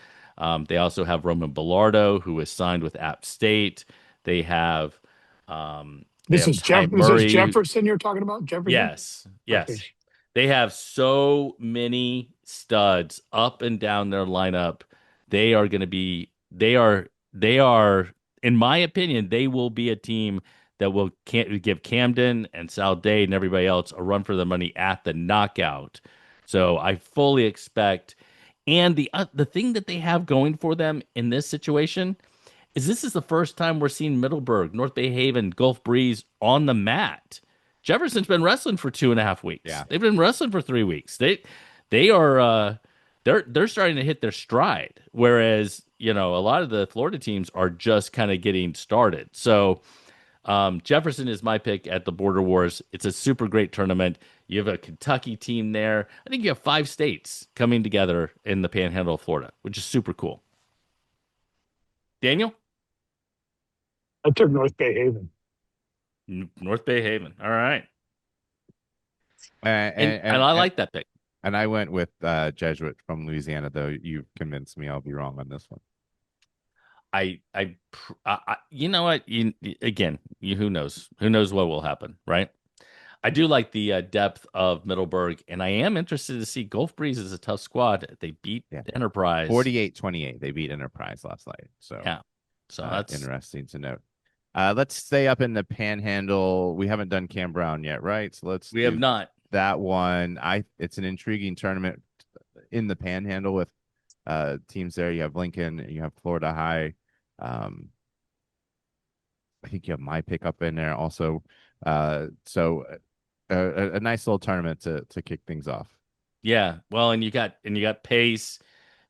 They also have Roman Bellardo, who is signed with App State. They have they have Ty This is Murray. Jefferson you're talking about? Jefferson? Yes, Okay. yes. They have so many studs up and down their lineup. They are going to be, they are, in my opinion, they will be a team that will give Camden and Sal Dade and everybody else a run for the money at the knockout. So I fully expect, and the thing that they have going for them in this situation is this is the first time we're seeing Middleburg, North Bay Haven, Gulf Breeze on the mat. Jefferson's been wrestling for 2.5 weeks. Yeah. They've been wrestling for 3 weeks. They are they're starting to hit their stride. Whereas, a lot of the Florida teams are just kind of getting started. So Jefferson is my pick at the Border Wars. It's a super great tournament. You have a Kentucky team there. I think you have 5 states coming together in the Panhandle of Florida, which is super cool. Daniel? I took North Bay Haven. North Bay Haven. All right. And And I like that pick. and I went with Jesuit from Louisiana, though you convinced me I'll be wrong on this one. You know what? Again, who knows? Who knows what will happen, right? I do like the depth of Middleburg, and I am interested to see Gulf Breeze is a tough squad. They beat Yeah. Enterprise. 48-28. They beat Enterprise last night. So Yeah. So that's interesting to note. Let's stay up in the Panhandle. We haven't done Cam Brown yet, right? So let's we have do not. that one. It's an intriguing tournament in the Panhandle with teams there. You have Lincoln, you have Florida High. I think you have my pick up in there also. So a nice little tournament to kick things off. Yeah. Well, and you got pace,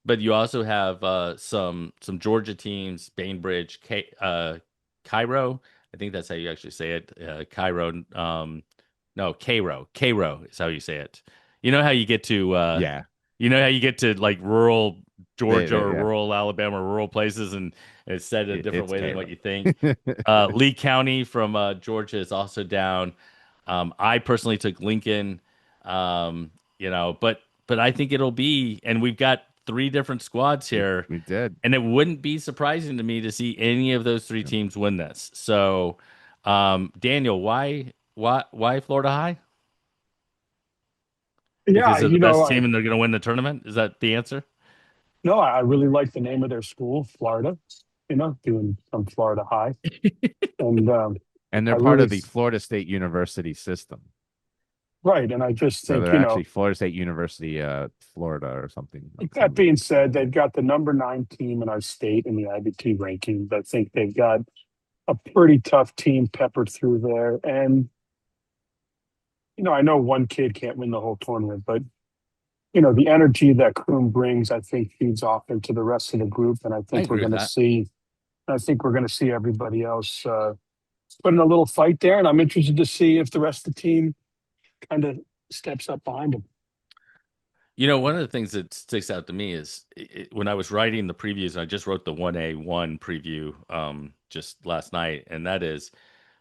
but you also have some Georgia teams, Bainbridge, Cairo. I think that's how you actually say it. Cairo. No, Cairo is how you say it. You know how you get to Yeah, like rural Georgia or yeah. rural Alabama, rural places, and it's said a different It's way than Cairo. what you think. Lee County from Georgia is also down. I personally took Lincoln, but I think it'll be, and we've got 3 different squads here, We did. and it wouldn't be surprising to me to see any of those 3 teams win this. So Daniel, why Florida High? Yeah, Because they're the best team and they're going to win the tournament. Is that the answer? no, I really like the name of their school, Florida. Doing some Florida High, and And I they're part really of the Florida State University system. right, and I just So think they're actually Florida State University, Florida or something. that being said, they've got the number 9 team in our state in the IBT rankings. I think they've got a pretty tough team peppered through there, and I know one kid can't win the whole tournament, but the energy that Kroom brings, I think, feeds off into the rest of the group, and I agree with that. I think we're going to see everybody else put in a little fight there, and I'm interested to see if the rest of the team kind of steps up behind them. One of the things that sticks out to me is when I was writing the previews, I just wrote the 1A1 preview just last night, and that is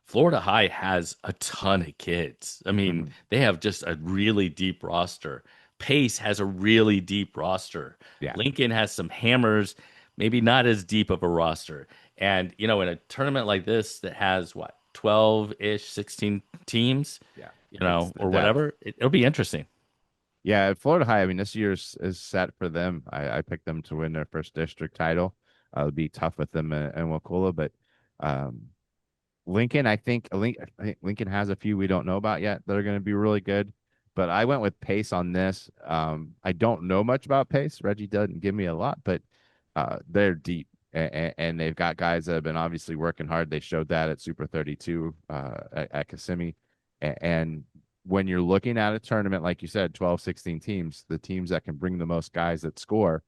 Florida High has a ton of kids. I mean, they have just a really deep roster. Pace has a really deep roster. Yeah. Lincoln has some hammers, maybe not as deep of a roster. And, in a tournament like this that has what, 12-ish, 16 teams, Yeah. or whatever, it'll be interesting. Yeah, Florida High. I mean, this year's is set for them. I picked them to win their first district title. It'll be tough with them and Wakulla, but um, Lincoln, I think Lincoln has a few we don't know about yet that are going to be really good. But I went with Pace on this. I don't know much about Pace. Reggie doesn't give me a lot, but they're deep and they've got guys that have been obviously working hard. They showed that at Super 32 at Kissimmee. And when you're looking at a tournament, like you said, 12, 16 teams, the teams that can bring the most guys that score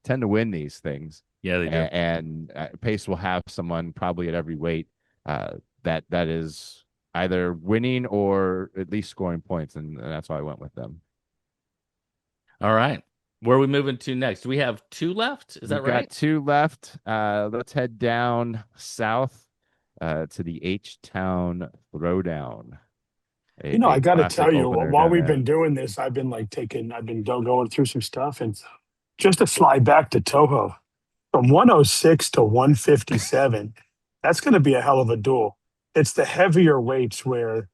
tend to win these things. Yeah, they do. And Pace will have someone probably at every weight that is either winning or at least scoring points, and that's why I went with them. All right. Where are we moving to next? Do we have two left? Is that We've got right? two left. Let's head down south to the H-Town Throwdown. I A got to classic tell you, opener while down we've there. been doing this, I've been going through some stuff, and just to slide back to Toho from 106 to 157, that's going to be a hell of a duel. It's the heavier weights You where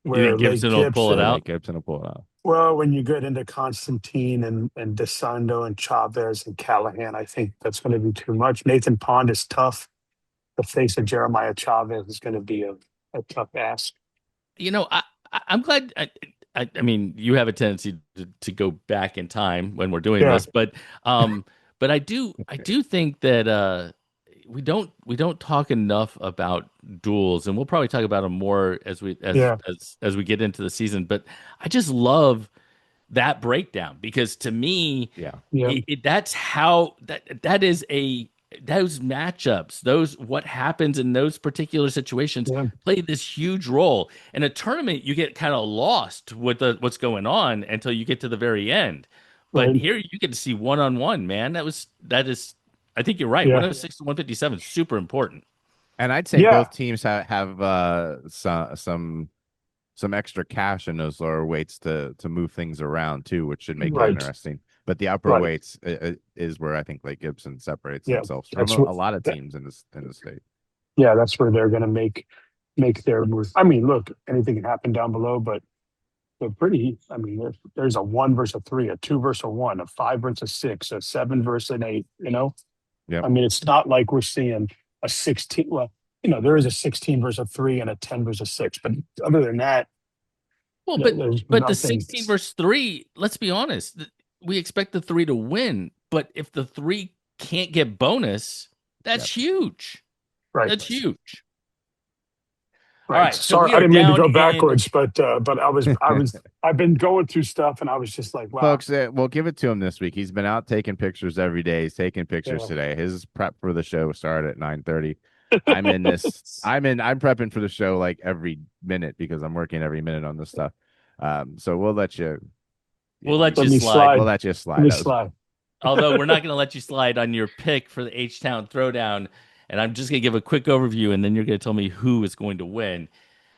think Lake Gibson will pull it Yeah, Gibson. out? Lake Gibson will pull it out. Well, when you get into Constantine and DeSando and Chavez and Callahan, I think that's going to be too much. Nathan Pond is tough. The face of Jeremiah Chavez is going to be a tough ask. I'm glad. I mean, you have a tendency to go back in time when we're doing Yeah, this, but I do think that we don't talk enough about duels, and we'll probably talk about them more as we as yeah, as as we get into the season. But I just love that breakdown because to me, Yeah. yeah, that's how that is a those matchups, those what happens in those particular situations yeah. play this huge role. In a tournament, you get kind of lost with what's going on until you get to the very end. But Right. here you get to see one on one, man. That is I think you're right. Yeah, 106 to 157 is super important. And I'd say yeah. both teams have some extra cash in those lower weights to move things around too, which should make it Right, interesting. But the upper right. weights is where I think Lake Gibson separates Yeah, themselves from that's a what. lot of That, teams in the state. yeah, that's where they're going to make their move. I mean, look, anything can happen down below, but they're pretty. I mean, there's a 1 versus 3, a 2 versus 1, a 5 versus 6, a 7 versus 8. Yep. I mean, it's not like we're seeing a 16. Well, there is a 16 versus 3 and a 10 versus 6, but other than that, Well, but there's but the nothing. 16 versus 3, let's be honest, we expect the 3 to win, but if the 3 can't get bonus, that's Yep. huge. Right, That's huge. All right. right, so Sorry, we I are didn't mean to down go in. backwards, but I've been going through stuff, and I was just like, wow, Folks, we'll give it to him this week. He's been out taking pictures every day. He's taking pictures yeah, today. His prep for the show started at 9:30. I'm in this. I'm prepping for the show like every minute because I'm working every minute on this stuff. So we'll let you. We'll let let you me slide. We'll slide. let you Let slide. me That was slide. Although we're not going to let you slide on your pick for the H-Town Throwdown, and I'm just going to give a quick overview, and then you're going to tell me who is going to win.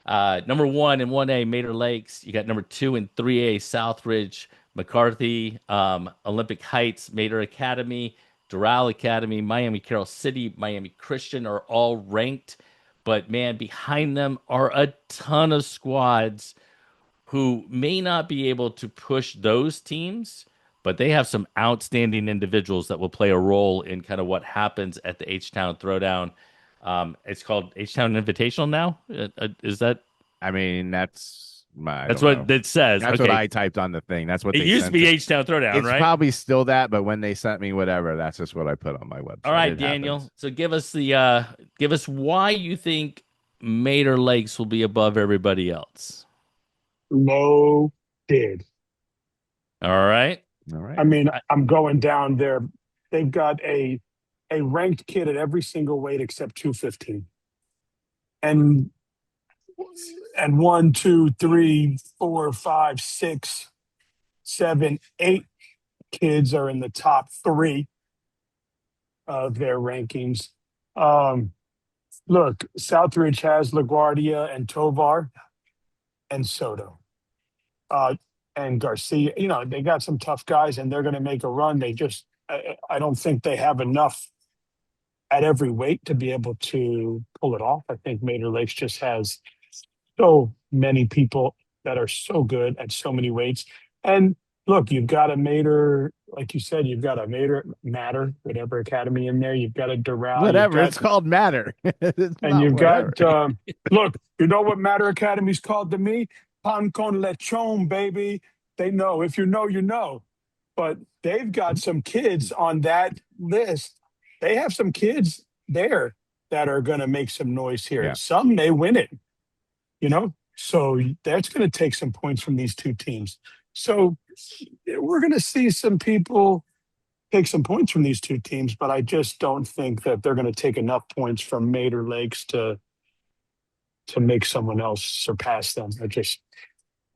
Number 1 in 1A, Mater Lakes. You got number 2 in 3A, Southridge, McCarthy, Olympic Heights, Mater Academy, Doral Academy, Miami Carroll City, Miami Christian are all ranked. but man, behind them are a ton of squads who may not be able to push those teams, but they have some outstanding individuals that will play a role in kind of what happens at the H Town Throwdown. It's called H Town Invitational now. Is that I mean, I that's don't what know. it says? That's what Okay, I typed on the thing. That's what it they used to sent be us. H Town Throwdown, It's right? probably still that, but when they sent me whatever, that's just what I put on my All website. right, It Daniel. happens. So give us why you think Mater Lakes will be above everybody else. No did. All right. All I right. mean, I, I'm going down there. They've got a ranked kid at every single weight except 215. And one, two, three, four, five, six, seven, eight kids are in the top three of their rankings. Um, Look, Southridge has LaGuardia and Tovar and Soto. Uh, and Garcia, they got some tough guys and they're going to make a run. I don't think they have enough at every weight to be able to pull it off. I think Mater Lakes just has so many people that are so good at so many weights. And look, you've got a Mater, like you said, you've got a Matter, whatever academy in there. You've got a Doral. Whatever. It's called matter. It's And not you've whatever. got, look, you know what Matter Academy's called to me? Pan con lechon, baby. They know. If you know, you know. But they've got some kids on that list. They have some kids there that are going to make some noise here. Yeah. Some may win it, So that's going to take some points from these two teams. So we're going to see some people take some points from these two teams, but I just don't think that they're going to take enough points from Mater Lakes to make someone else surpass them.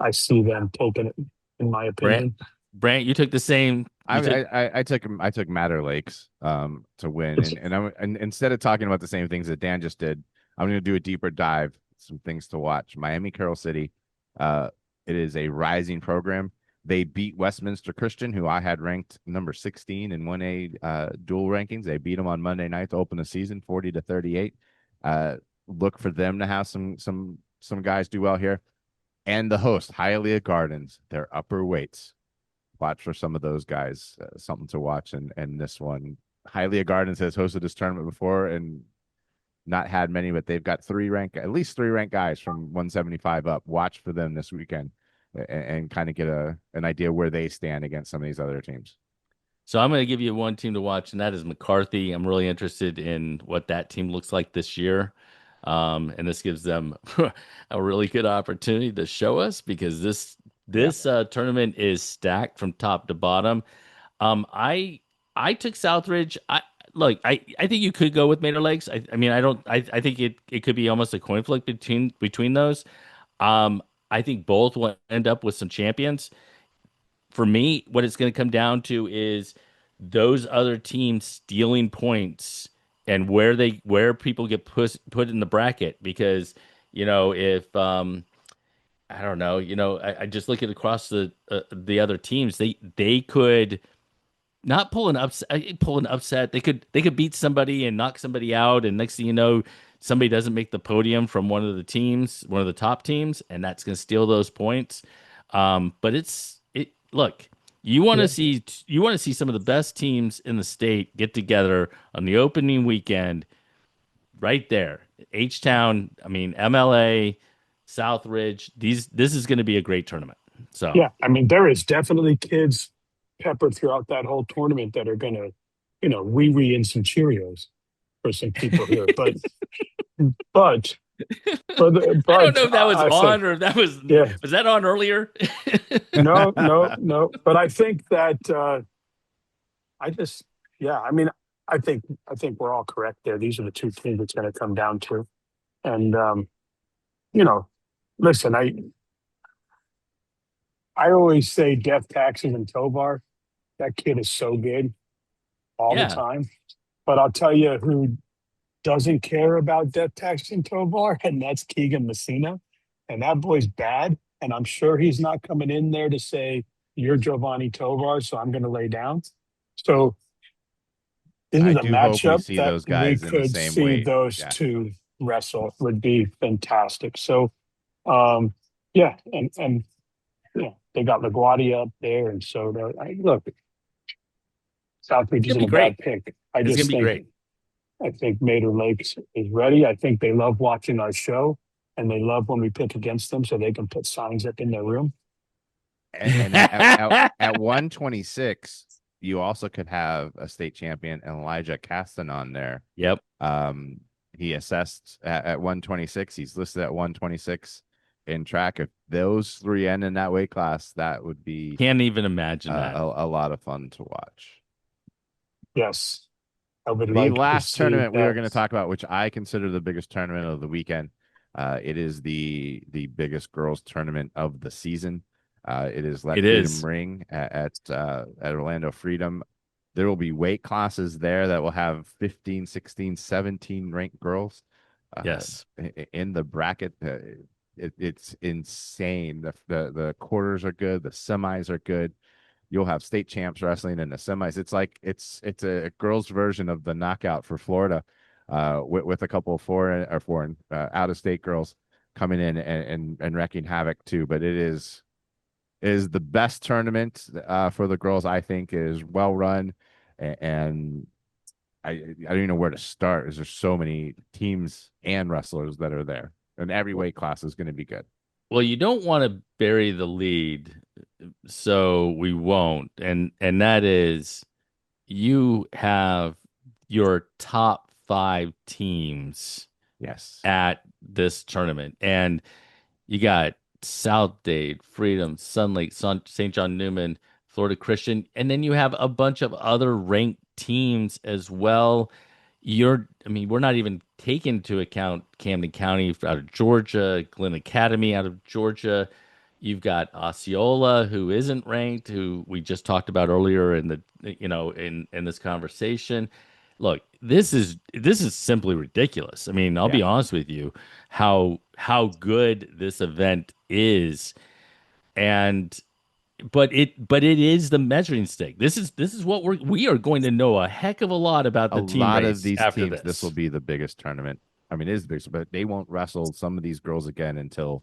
I see them taking it, in my Brant, opinion. Brant, you took the same. I, You took I took Matter Lakes to win, and instead of talking about the same things that Dan just did, I'm going to do a deeper dive, some things to watch. Miami Carroll City, it is a rising program. They beat Westminster Christian, who I had ranked number 16 in 1A dual rankings. They beat them on Monday night to open the season, 40-38. Look for them to have some guys do well here. And the host, Hialeah Gardens, their upper weights. Watch for some of those guys, something to watch. And this one, Hialeah Gardens has hosted this tournament before and not had many, but they've got at least three ranked guys from 175 up. Watch for them this weekend and kind of get an idea where they stand against some of these other teams. So I'm going to give you one team to watch, and that is McCarthy. I'm really interested in what that team looks like this year. And this gives them a really good opportunity to show us because this tournament is stacked from top to bottom. I took Southridge. I think you could go with Mater Lakes. I mean, I think it could be almost a coin flip between those. Um, I think both will end up with some champions. For me, what it's going to come down to is those other teams stealing points and where people get put in the bracket because if I don't know, I just look at across the other teams, they could not pull an upset. They could beat somebody and knock somebody out, and next thing you know, somebody doesn't make the podium from one of the top teams, and that's going to steal those points. But look, Yeah. you want to see some of the best teams in the state get together on the opening weekend, right there, H Town. I mean, MLA, Southridge. This is going to be a great tournament. So. Yeah. I mean, there is definitely kids peppered throughout that whole tournament that are going to, wee in some Cheerios for some people here. But, I don't know if that was I think, on or if that yeah, was that on earlier? no, no, no. But I think that, I just, yeah, I mean, I think we're all correct there. These are the two teams it's going to come down to. And, you know, listen, I always say Death Taxes and Tovar. That kid is so good all the Yeah. time. But I'll tell you who doesn't care about Death Taxes and Tovar, and that's Keegan Messina. And that boy's bad. And I'm sure he's not coming in there to say, you're Giovanni Tovar, so I'm going to lay down. So this is I a do hope we matchup see that those we guys in the could same see weight. those Yeah. two wrestle would be fantastic. So, yeah, and yeah, they got LaGuardia up there, and so look, It's Southbridge gonna isn't be a bad great. pick. I It's gonna just be think great. I think Mater Lakes is ready. I think they love watching our show, and they love when we pick against them, so they can put signs up in their room. And at 126, you also could have a state champion Elijah Caston on there. Yep. He assessed at 126. He's listed at 126 in track. If those three end in that weight class, that would be Can't even imagine that. a lot of fun to watch. Yes, I would The like to last see tournament we are that. going to talk about, which I consider the biggest tournament of the weekend, it is the biggest girls tournament of the season. It is Let It Freedom is. Ring at Orlando Freedom. There will be weight classes there that will have 15, 16, 17 ranked girls. Yes. In the bracket. It's insane. The quarters are good. The semis are good. You'll have state champs wrestling in the semis. It's like it's a girls' version of the knockout for Florida, with a couple of foreign out of state girls coming in and wrecking havoc too. But it is the best tournament for the girls. I think it is well run, and I don't even know where to start. There's so many teams and wrestlers that are there, and every weight class is going to be good. Well, you don't want to bury the lead, so we won't. And that is you have your top five teams Yes. at this tournament. And you got South Dade, Freedom, Sun Lake, St. John Newman, Florida Christian, and then you have a bunch of other ranked teams as well. I mean, we're not even taking into account Camden County out of Georgia, Glen Academy out of Georgia. You've got Osceola, who isn't ranked, who we just talked about earlier in in this conversation. Look, this is simply ridiculous. I mean, I'll Yeah. be honest with you, how good this event is, and but it is the measuring stick. This is what we are going to know a heck of a lot about A the team lot of race these after teams, this will this. be the biggest tournament. I mean, it is the biggest, but they won't wrestle some of these girls again until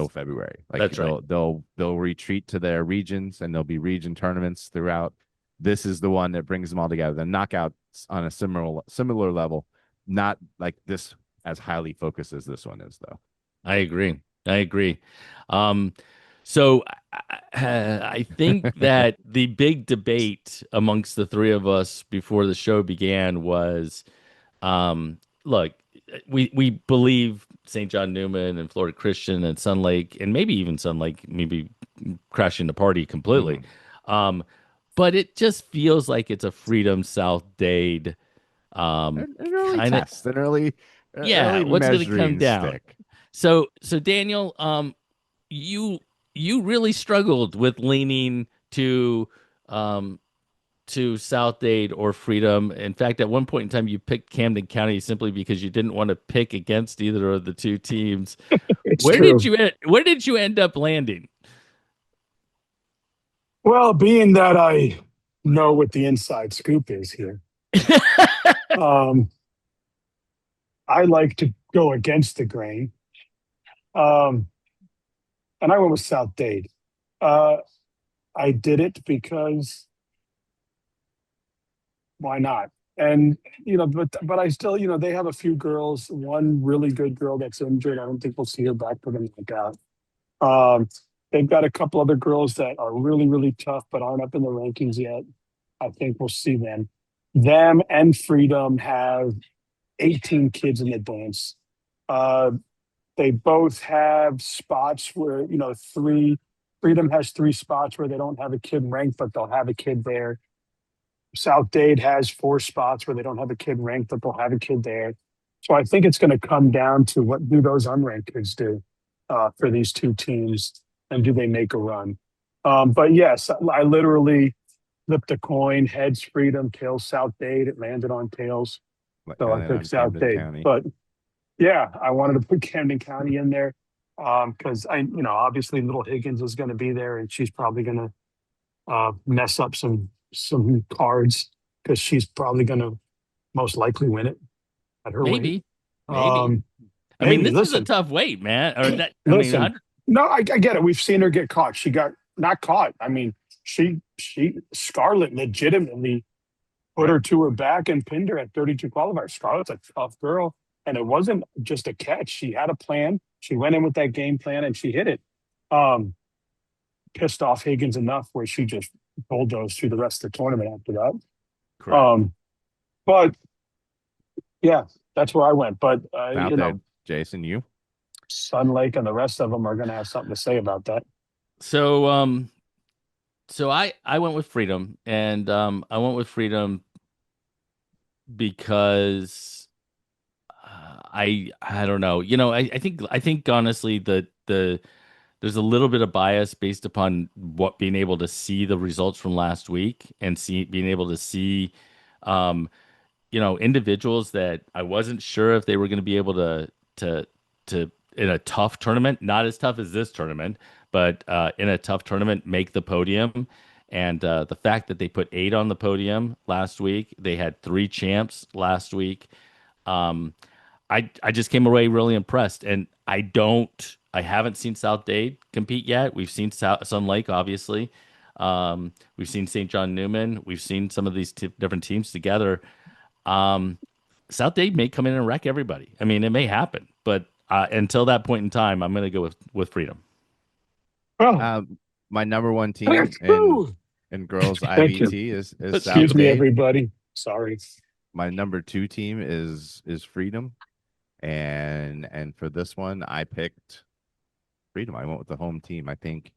February. Like That's right. they'll retreat to their regions, and there'll be region tournaments throughout. This is the one that brings them all together. The knockouts on a similar level, not like this as highly focused as this one is, though. I agree. I agree. Um, so I think that the big debate amongst the three of us before the show began was, look, we believe St. John Newman and Florida Christian and Sun Lake and maybe even Sun Lake maybe crashing the party completely. Mhm. Um, but it just feels like it's a Freedom South Dade An early kind of, test, an early yeah, early what's going to come measuring down? stick. So Daniel, you you really struggled with leaning um to South Dade or Freedom. In fact, at one point in time, you picked Camden County simply because you didn't want to pick against either of the two teams. It's Where did true. you end up landing? Well, being that I know what the inside scoop is here, um, I like to go against the grain, um, and I went with South Dade. Uh, I did it because why not? And but I still, they have a few girls. One really good girl that's injured. I don't think we'll see her back for the knockout. Um, they've got a couple other girls that are really, really tough, but aren't up in the rankings yet. I think we'll see them. Them and Freedom have 18 kids in the dance. Uh, they both have spots where, Freedom has three spots where they don't have a kid ranked, but they'll have a kid there. South Dade has four spots where they don't have a kid ranked, but they'll have a kid there. So I think it's going to come down to what do those unranked kids do for these two teams, and do they make a run? But yes, I literally flipped a coin, heads Freedom, tails South Dade. It landed on tails, so I And then picked on South Camden Dade. County. But yeah, I wanted to put Camden County in there because obviously Little Higgins is going to be there, and she's probably going to mess up some cards because she's probably going to most likely win it. at her weight. Maybe, maybe. Um, I mean, maybe. this is a Listen, tough weight, man. Or that, I mean, listen. 100, No, I get it. We've seen her get caught. She got not caught. I mean, she Scarlett legitimately put Right. her to her back and pinned her at 32 qualifier. Scarlett's a tough girl, and it wasn't just a catch. She had a plan. She went in with that game plan and she hit it. Um, Pissed off Higgins enough where she just bulldozed through the rest of the tournament after that. correct. But yeah, that's where I went. But Out there, Jason, you? Sun Lake and the rest of them are going to have something to say about that. So, so I went with Freedom, and I went with Freedom because I don't know. I think honestly the there's a little bit of bias based upon what being able to see the results from last week and see being able to see um individuals that I wasn't sure if they were going to be able to to in a tough tournament, not as tough as this tournament, but in a tough tournament, make the podium. And the fact that they put 8 on the podium last week, they had 3 champs last week. Um, I just came away really impressed, and I haven't seen South Dade compete yet. We've seen Sun Lake, obviously. We've seen St. John Newman. We've seen some of these different teams together. Um, South Dade may come in and wreck everybody. I mean, it may happen, but until that point in time, I'm going to go with Freedom. Oh, Um, my number one team in girls thank you. IVT is South Excuse me, Dade. everybody. Sorry. My number 2 team is Freedom, and for this one, I picked Freedom. I went with the home team. I think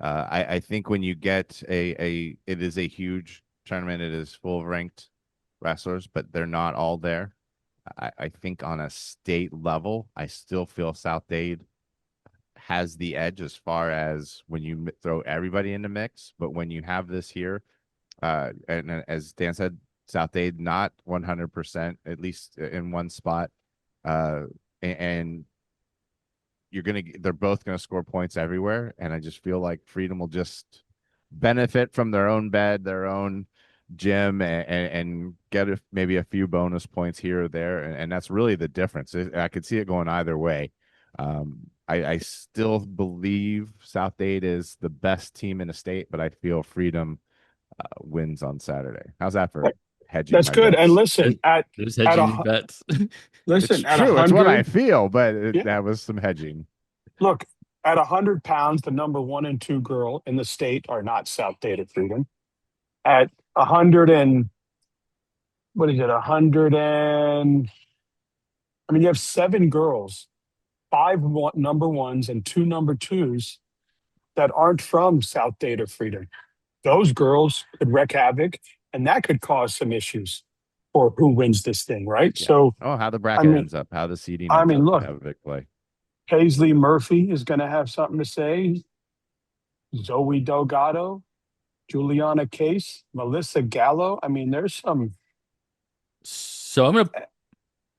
I think when you get it is a huge tournament. It is full of ranked wrestlers, but they're not all there. I think on a state level, I still feel South Dade has the edge as far as when you throw everybody in the mix. But when you have this here, and as Dan said, South Dade not 100%, at least in one spot, and they're both gonna score points everywhere, and I just feel like Freedom will just benefit from their own bed, their own gym, and get maybe a few bonus points here or there, and that's really the difference. I could see it going either way. I still believe South Dade is the best team in the state, but I feel Freedom wins on Saturday. How's that for hedging That's my good. And bets? listen, There's at hedging a bets. It's listen at a true. It's what I hundred. feel, but Yeah, that was some hedging. look, at 100 pounds, the number 1 and 2 girl in the state are not South Data Freedom. At 100 and what is it? 100 and I mean, you have 7 girls, number ones and 2 number 2s that aren't from South Data Freedom. Those girls could wreak havoc, and that could cause some issues for who wins this thing, right? Yeah. So, Oh, how the I bracket mean, ends up, how the seeding I ends mean, up could look, have a big play. Paisley Murphy is going to have something to say. Zoe Delgado, Juliana Case, Melissa Gallo. I mean, there's some. So I'm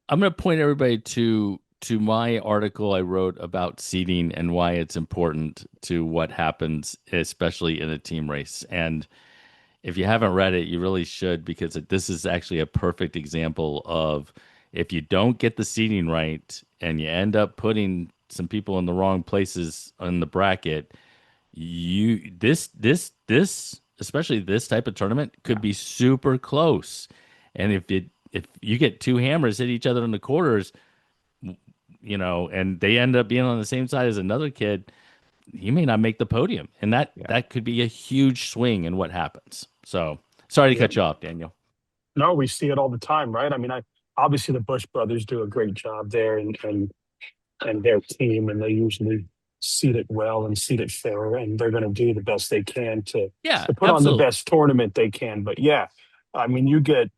gonna point everybody to my article I wrote about seeding and why it's important to what happens, especially in a team race. And if you haven't read it, you really should, because this is actually a perfect example of if you don't get the seating right and you end up putting some people in the wrong places in the bracket, this especially this type of tournament could Yeah. be super close. And if you get 2 hammers hit each other in the quarters, and they end up being on the same side as another kid, you may not make the podium, and that Yeah. that could be a huge swing in what happens. So sorry to Yep. cut you off, Daniel. No, we see it all the time, right? I mean, I obviously the Bush brothers do a great job there, and their team, and they usually seed it well and seed it fair, and they're going to do the best they can to Yeah, put on the absolutely. best tournament they can. But yeah, I mean, you get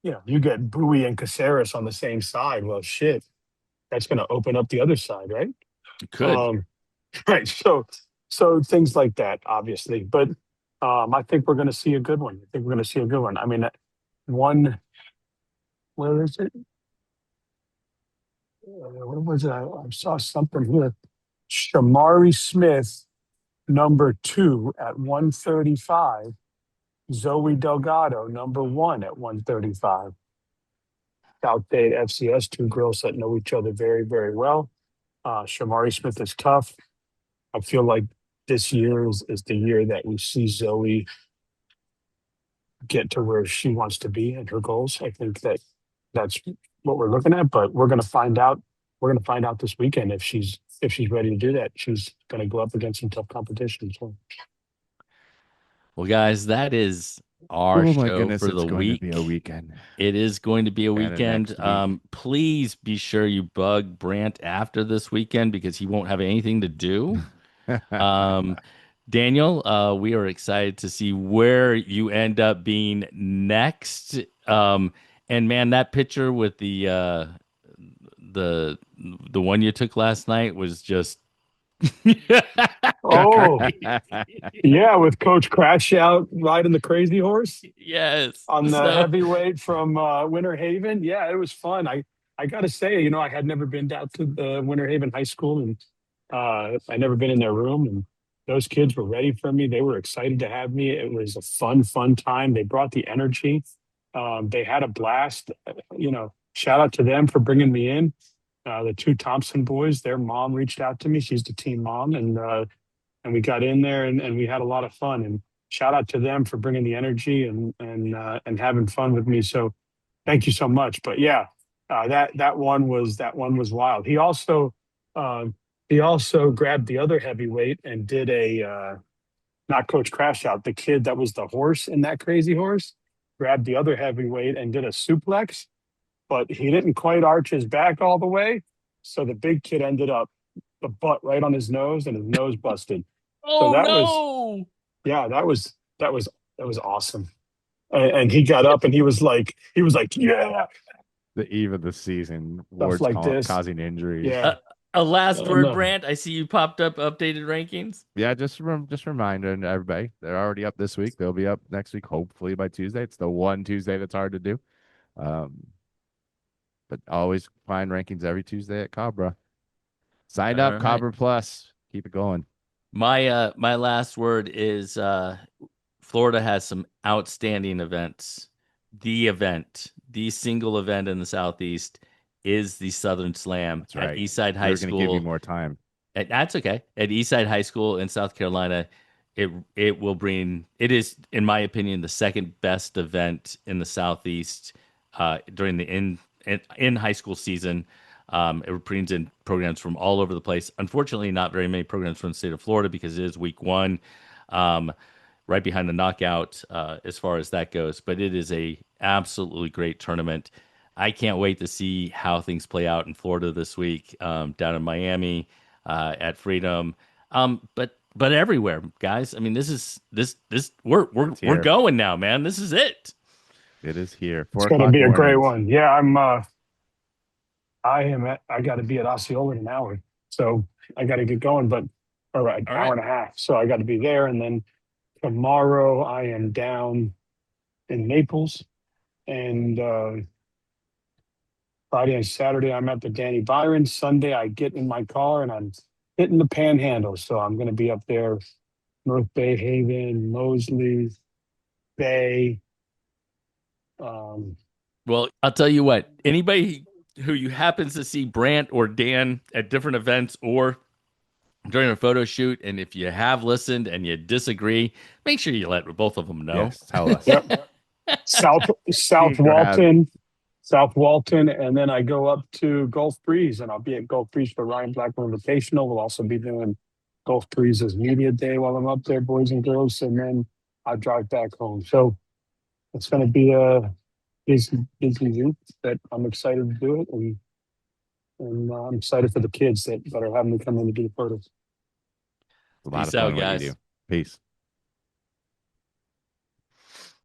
Bowie and Caceres on the same side. Well, shit, that's going to open up the other side, right? You could. Um, right. So things like that, obviously. But I think we're going to see a good one. I think we're going to see a good one. I mean, one, where is it? What was it? I saw something here. Shamari Smith, number 2 at 135. Zoe Delgado, number 1 at 135. South Dade FCS, two girls that know each other very, very well. Shamari Smith is tough. I feel like this year is the year that we see Zoe get to where she wants to be and her goals. I think that's what we're looking at, but we're going to find out. We're going to find out this weekend if she's ready to do that. She's going to go up against some tough competition. So, Well, guys, that is our Oh my show goodness, for it's the going to week. be a weekend. It is going to be a And weekend. next week. Please be sure you bug Brant after this weekend because he won't have anything to do. Um, Daniel, we are excited to see where you end up being next. And man, that picture with the the one you took last night was just oh yeah, with Coach Crash out riding the crazy horse yes. on the So heavyweight from Winter Haven. Yeah, it was fun. I got to say, I had never been down to the Winter Haven High School, and I never been in their room. And those kids were ready for me. They were excited to have me. It was a fun time. They brought the energy. They had a blast. Shout out to them for bringing me in. The two Thompson boys, their mom reached out to me. She's the team mom, and we got in there and we had a lot of fun. And shout out to them for bringing the energy and having fun with me. So thank you so much. But yeah, that one was wild. He also grabbed the other heavyweight and did a not Coach Crash Out, the kid that was the horse in that crazy horse, grabbed the other heavyweight and did a suplex, but he didn't quite arch his back all the way. So the big kid ended up the butt right on his nose and his nose busted. So oh no. yeah, that was awesome. And he got up and he was like, yeah, The eve of the season, stuff Ward's like this. causing injuries. Yeah. A last word, No. Brant. I see you popped up updated rankings. Yeah, just reminding everybody, they're already up this week. They'll be up next week, hopefully by Tuesday. It's the one Tuesday that's hard to do. But always find rankings every Tuesday at Cabra. Sign All up, right. Cabra Plus. Keep it going. My last word is Florida has some outstanding events. The single event in the Southeast is the Southern Slam That's right. at Eastside We High were going to give you School. more time. That's okay. At Eastside High School in South Carolina, it is, in my opinion, the second best event in the Southeast during the in high school season. It brings in programs from all over the place. Unfortunately, not very many programs from the state of Florida because it is week one, right behind the knockout as far as that goes. But it is a absolutely great tournament. I can't wait to see how things play out in Florida this week, down in Miami, at Freedom, but everywhere, guys. I mean, this we're here. going now, man. This is it. It is here. It's 4 going to o'clock be a great mornings. one. Yeah, I got to be at Osceola in an hour. So I got to get going, but or an All hour right. and a half. So I got to be there. And then tomorrow I am down in Naples. And Friday and Saturday I'm at the Danny Byron. Sunday I get in my car and I'm hitting the panhandle. So I'm going to be up there, North Bay Haven, Mosley, Bay. Well, I'll tell you what. Anybody who you happens to see Brant or Dan at different events or during a photo shoot, and if you have listened and you disagree, make sure you let both of them know. Yes, tell us. Yep. South Grab. South Walton, and then I go up to Gulf Breeze, and I'll be at Gulf Breeze for Ryan Blackburn Invitational. We'll also be doing Gulf Breeze's media day while I'm up there, boys and girls, and then I drive back home. So it's going to be a busy week, but I'm excited to do it, and I'm excited for the kids that are having me come in to do the photos. A lot Peace of fun out, what you guys. do. Peace.